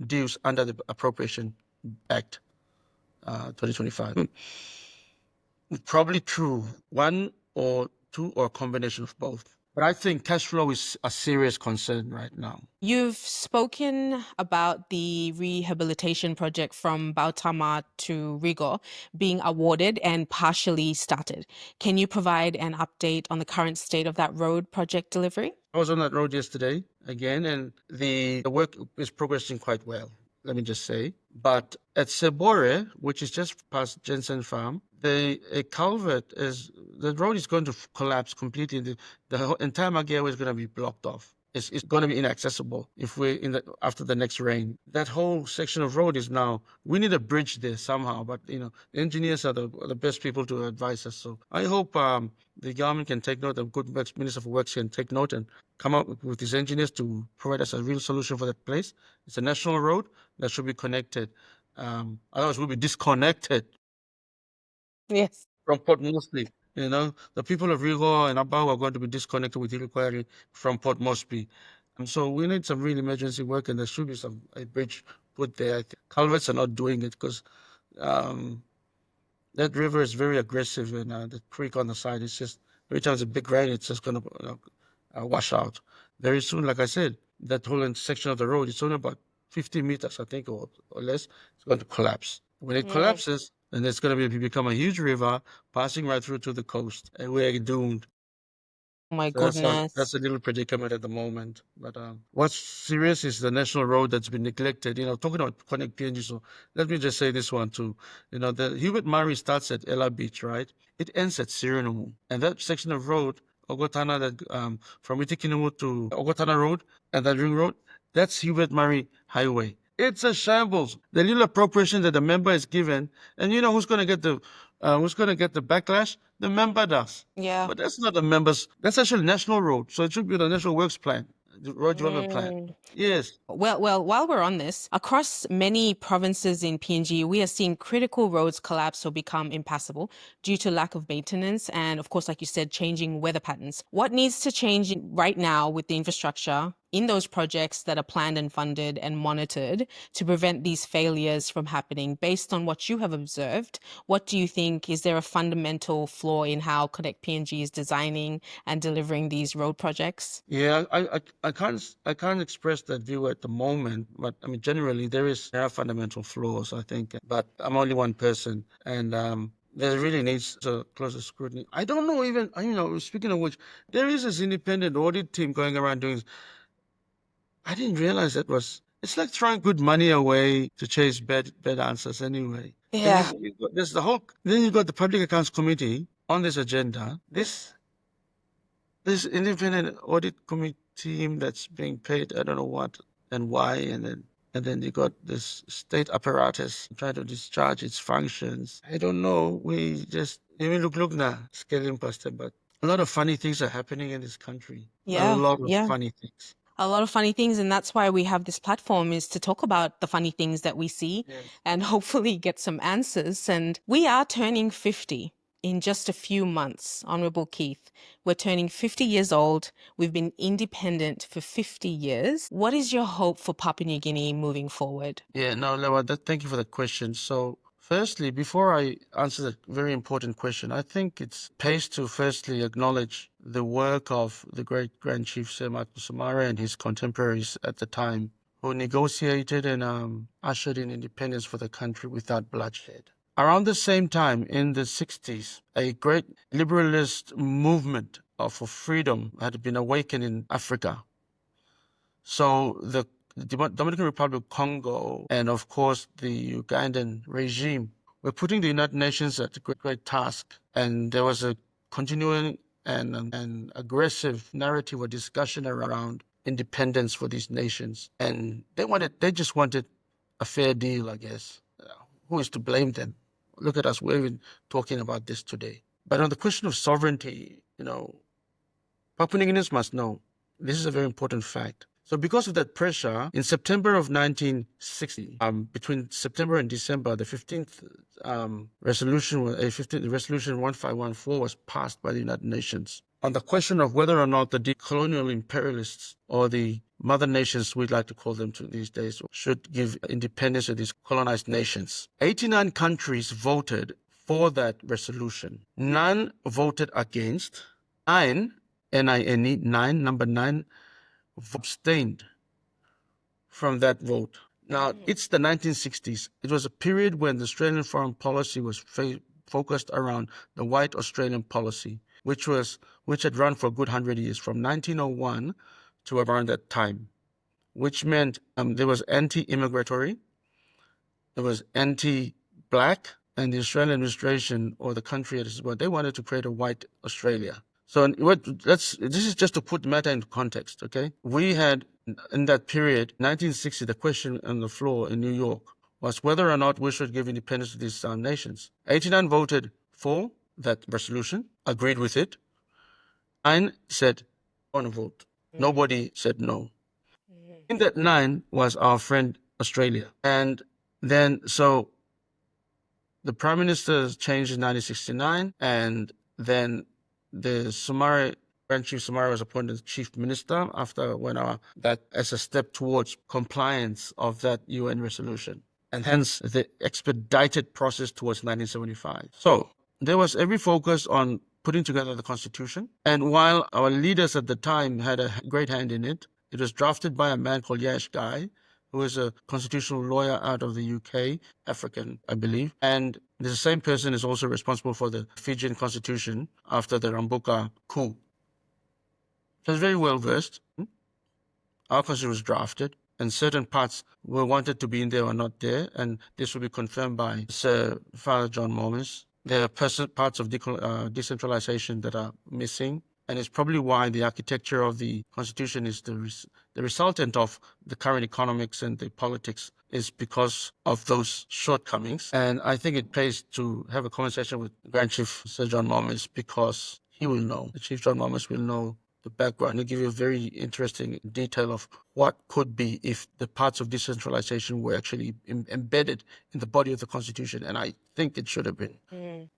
dues under the Appropriation Act 2025. Probably true. One or two or a combination of both. But I think cash flow is a serious concern right now. You've spoken about the rehabilitation project from Bautama to Rigo being awarded and partially started. Can you provide an update on the current state of that road project delivery? I was on that road yesterday again, and the work is progressing quite well, let me just say. But at Sebore, which is just past Jensen Farm, a culvert is the road is going to collapse completely. The entire Magere is going to be blocked off. It's going to be inaccessible if after the next rain. That whole section of road is now, we need a bridge there somehow, but the engineers are the best people to advise us. So I hope the government can take note, the good Minister for Works can take note and come up with these engineers to provide us a real solution for that place. It's a national road that should be connected. Otherwise we'll be disconnected. Yes. From Port Moresby. The people of Rigo and Abao are going to be disconnected with Hiri-Koiari from Port Moresby. So we need some real emergency work, and there should be a bridge put there. I think culverts are not doing it because that river is very aggressive, and the creek on the side is just, every time there's a big rain, it's just going to wash out. Very soon, like I said, that whole section of the road, it's only about 50 meters, I think, or less, it's going to collapse. When it collapses, then it's going to become a huge river passing right through to the coast, and we're doomed. Oh my So goodness. that's a little predicament at the moment. But what's serious is the national road that's been neglected. Talking about Connect PNG, so let me just say this one too. The Hubert Murray starts at Ella Beach, right? It ends at Sirinamu. And that section of road, Ogotana, that from Itikinamu to Ogotana Road and that ring road, that's Hubert Murray Highway. It's a shambles. The little appropriation that the member is given, and who's going to get the backlash? The member does. Yeah. But that's not the members. That's actually national road, so it should be the national works plan, the road development plan. Yes. Well, while we're on this, across many provinces in PNG, we are seeing critical roads collapse or become impassable due to lack of maintenance and, of course, like you said, changing weather patterns. What needs to change right now with the infrastructure in those projects that are planned and funded and monitored to prevent these failures from happening? Based on what you have observed, what do you think? Is there a fundamental flaw in how Connect PNG is designing and delivering these road projects? Yeah, I can't express that view at the moment, but I mean generally there are fundamental flaws, I think. But I'm only one person, and there really needs a closer scrutiny. I don't know even speaking of which, there is this independent audit team going around doing. I didn't realize it's like throwing good money away to chase bad answers anyway. Yeah. Then you've got the Public Accounts Committee on this agenda. This independent audit committee team that's being paid, I don't know what and why, and then you got this state apparatus trying to discharge its functions. I don't know. We just, I mean, look now, scaling past it, but a lot of funny things are happening in this country. A lot of funny things. A lot of funny things, and that's why we have this platform, is to talk about the funny things that we see and hopefully get some answers. And we are turning 50 in just a few months, Honorable Keith. We're turning 50 years old. We've been independent for 50 years. What is your hope for Papua New Guinea moving forward? Yeah, no, Lewa, thank you for the question. So firstly, before I answer that very important question, I think it's pays to firstly acknowledge the work of the great Grand Chief Sir Martin Sumare and his contemporaries at the time, who negotiated and ushered in independence for the country without bloodshed. Around the same time, in the 60s, a great liberalist movement for freedom had been awakened in Africa. So the Dominican Republic, Congo, and of course the Ugandan regime were putting the United Nations at a great task. And there was a continuing and aggressive narrative or discussion around independence for these nations. And they just wanted a fair deal, I guess. Who is to blame them? Look at us, we're even talking about this today. But on the question of sovereignty, Papua New Guineans must know this is a very important fact. So because of that pressure, in September of 1960, between September and December, the 15th resolution 1514 was passed by the United Nations on the question of whether or not the decolonial imperialists, or the mother nations we'd like to call them these days, should give independence to these colonized nations. 89 countries voted for that resolution. None voted against. Number 9, abstained from that vote. Now, it's the 1960s. It was a period when the Australian foreign policy was focused around the white Australian policy, which had run for a good 100 years, from 1901 to around that time, which meant there was anti-immigratory, there was anti-black, and the Australian administration or the country as well, they wanted to create a white Australia. So this is just to put the matter into context, okay? We had, in that period, 1960, the question on the floor in New York was whether or not we should give independence to these nations. 89 voted for that resolution, agreed with it. 9 said, on a vote. Nobody said no. In that 9 was our friend Australia. And then, so the Prime Minister changed in 1969, and then the Grand Chief Sumari was appointed Chief Minister after that as a step towards compliance of that UN resolution, and hence the expedited process towards 1975. So there was every focus on putting together the Constitution, and while our leaders at the time had a great hand in it, it was drafted by a man called Yash Gai, who is a constitutional lawyer out of the UK, African, I believe. And the same person is also responsible for the Fijian constitution after the Rambuka coup. He was very well versed. Our constitution was drafted, and certain parts were wanted to be in there or not there, and this will be confirmed by Sir Father John Momis. There are parts of decentralization that are missing, and it's probably why the architecture of the Constitution is the resultant of the current economics and the politics is because of those shortcomings. And I think it pays to have a conversation with Grand Chief Sir John Momis because he will know, the Chief John Momis will know the background. He'll give you a very interesting detail of what could be if the parts of decentralization were actually embedded in the body of the Constitution, and I think it should have been.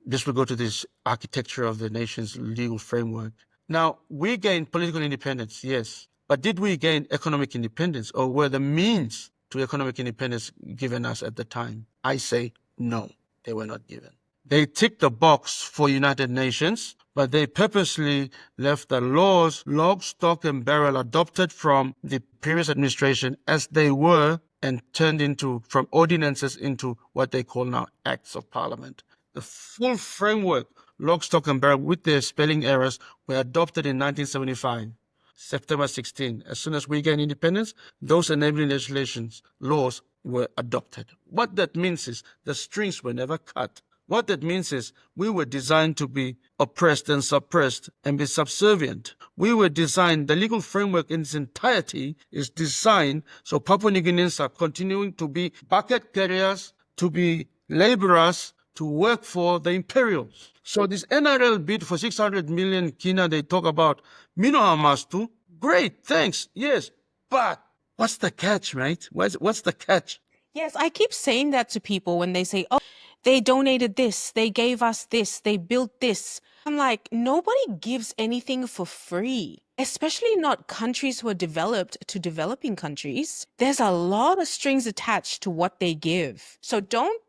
This will go to this architecture of the nation's legal framework. Now, we gained political independence, yes, but did we gain economic independence, or were the means to economic independence given us at the time? I say no, they were not given. They ticked the box for United Nations, but they purposely left the laws, lock, stock, and barrel adopted from the previous administration as they were and turned from ordinances into what they call now acts of parliament. The full framework, lock, stock, and barrel, with their spelling errors, were adopted in 1975, September 16. As soon as we gained independence, those enabling legislations, laws, were adopted. What that means is the strings were never cut. What that means is we were designed to be oppressed and suppressed and be subservient. We were designed, the legal framework in its entirety is designed so Papua New Guineans are continuing to be bucket carriers, to be laborers, to work for the imperials. So this NRL bid for 600 million kina they talk about, Mino Hamastu, great, thanks, yes, but what's the catch, right? What's the catch? Yes, I keep saying that to people when they say, oh, they donated this, they gave us this, they built this. I'm like, nobody gives anything for free, especially not countries who are developed to developing countries. There's a lot of strings attached to what they give. So don't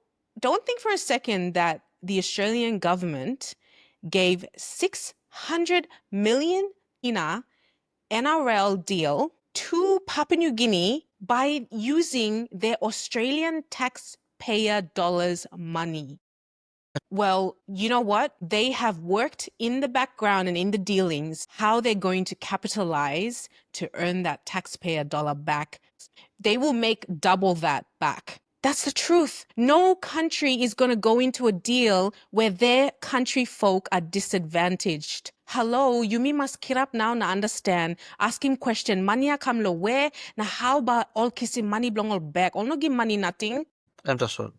think for a second that the Australian government gave 600 million NRL deal to Papua New Guinea by using their Australian taxpayer dollars money. Well, you know what? They have worked in the background and in the dealings how they're going to capitalize to earn that taxpayer dollar back. They will make double that back. That's the truth. No country is going to go into a deal where their country folk are disadvantaged. Hello, you must get up now na understand. Ask him question. Money come lo where? Na how about all kissing money belong all back? All no give money nothing. That's all.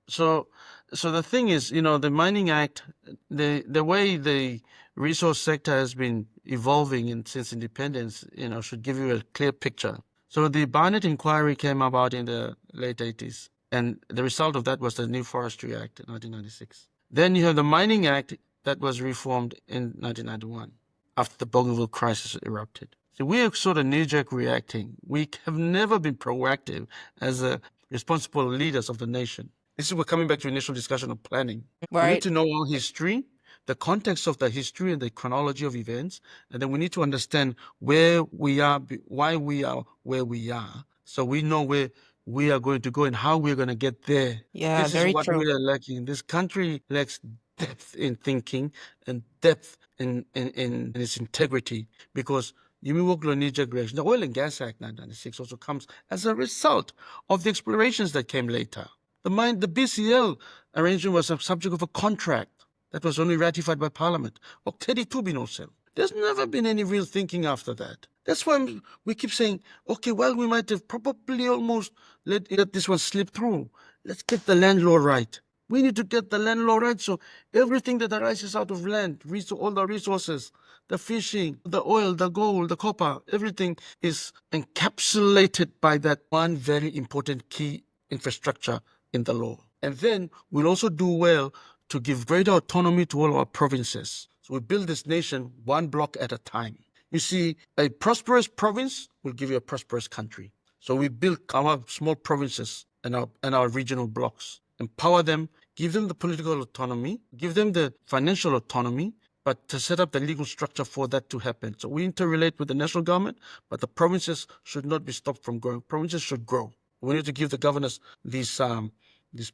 So the thing is, the Mining Act, the way the resource sector has been evolving since independence, should give you a clear picture. So the Barnett Inquiry came about in the late 80s, and the result of that was the New Forestry Act in 1996. Then you have the Mining Act that was reformed in 1991 after the Bougainville crisis erupted. So we are sort of knee-jerk reacting. We have never been proactive as responsible leaders of the nation. This is, we're coming back to initial discussion of planning. Right. We need to know our history, the context of the history and the chronology of events, and then we need to understand where we are, why we are where we are, so we know where we are going to go and how we're going to get there. Yeah, this very is what true. we are lacking. This country lacks depth in thinking and depth in its integrity, because Yumi knee-jerk reaction. The Oil and Gas Act 1996 also comes as a result of the explorations that came later. The BCL arrangement was a subject of a contract that was only ratified by Parliament. Or 32 Binosel. There's never been any real thinking after that. That's why we keep saying, okay, well, we might have probably almost let this one slip through. Let's get the land law right. We need to get the land law right, so everything that arises out of land, all the resources, the fishing, the oil, the gold, the copper, everything is encapsulated by that one very important key infrastructure in the law. And then we'll also do well to give greater autonomy to all our provinces. So we build this nation one block at a time. You see, a prosperous province will give you a prosperous country. So we build our small provinces and our regional blocks, empower them, give them the political autonomy, give them the financial autonomy, but to set up the legal structure for that to happen. So we interrelate with the national government, but the provinces should not be stopped from growing. Provinces should grow. We need to give the governors these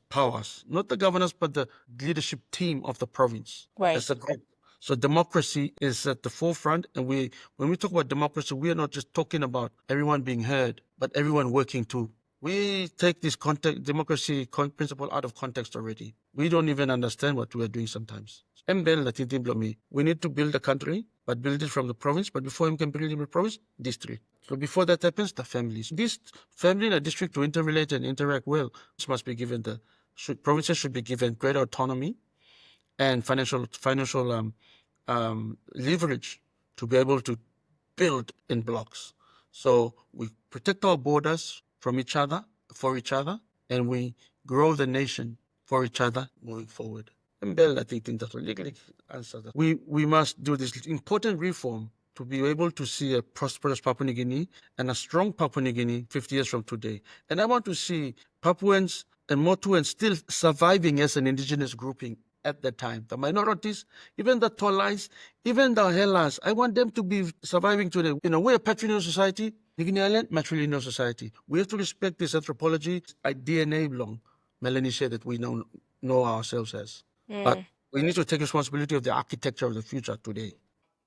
powers, not the governors, but the leadership team of the province. Right. As a group. So democracy is at the forefront, and when we talk about democracy, we are not just talking about everyone being heard, but everyone working too. We take this democracy principle out of context already. We don't even understand what we are doing sometimes. We need to build a country, but build it from the province. But before we can build it in the province, district. So before that happens, the families. This family and a district to interrelate and interact well, this must be given provinces should be given greater autonomy and financial leverage to be able to build in blocks. So we protect our borders from each other, for each other, and we grow the nation for each other moving forward. And Bell, I think that will legally answer that. We must do this important reform to be able to see a prosperous Papua New Guinea and a strong Papua New Guinea 50 years from today. And I want to see Papuans and Motuans still surviving as an indigenous grouping at that time. The minorities, even the Tolais, even the Hellas, I want them to be surviving today. We're a patrilineal society, New Guinea Island, matrilineal society. We have to respect this anthropology, a DNA long Melanesian that we know ourselves as. But we need to take responsibility of the architecture of the future today.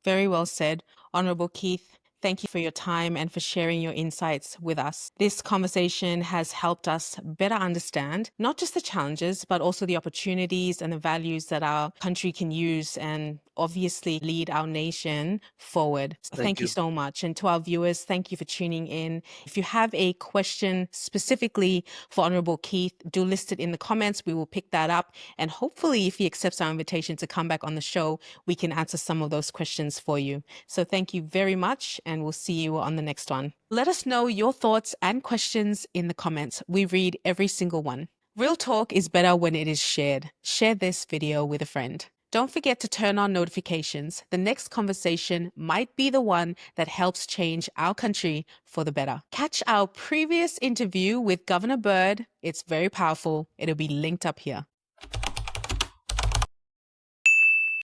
Very well said. Honorable Keith, thank you for your time and for sharing your insights with us. This conversation has helped us better understand not just the challenges, but also the opportunities and the values that our country can use and obviously lead our nation forward. Thank you so much. And to our viewers, thank you for tuning in. If you have a question specifically for Honorable Keith, do list it in the comments. We will pick that up. And hopefully, if he accepts our invitation to come back on the show, we can answer some of those questions for you. So thank you very much, and we'll see you on the next one. Let us know your thoughts and questions in the comments. We read every single one. Real talk is better when it is shared. Share this video with a friend. Don't forget to turn on notifications. The next conversation might be the one that helps change our country for the better. Catch our previous interview with Governor Bird. It's very powerful. It'll be linked up here.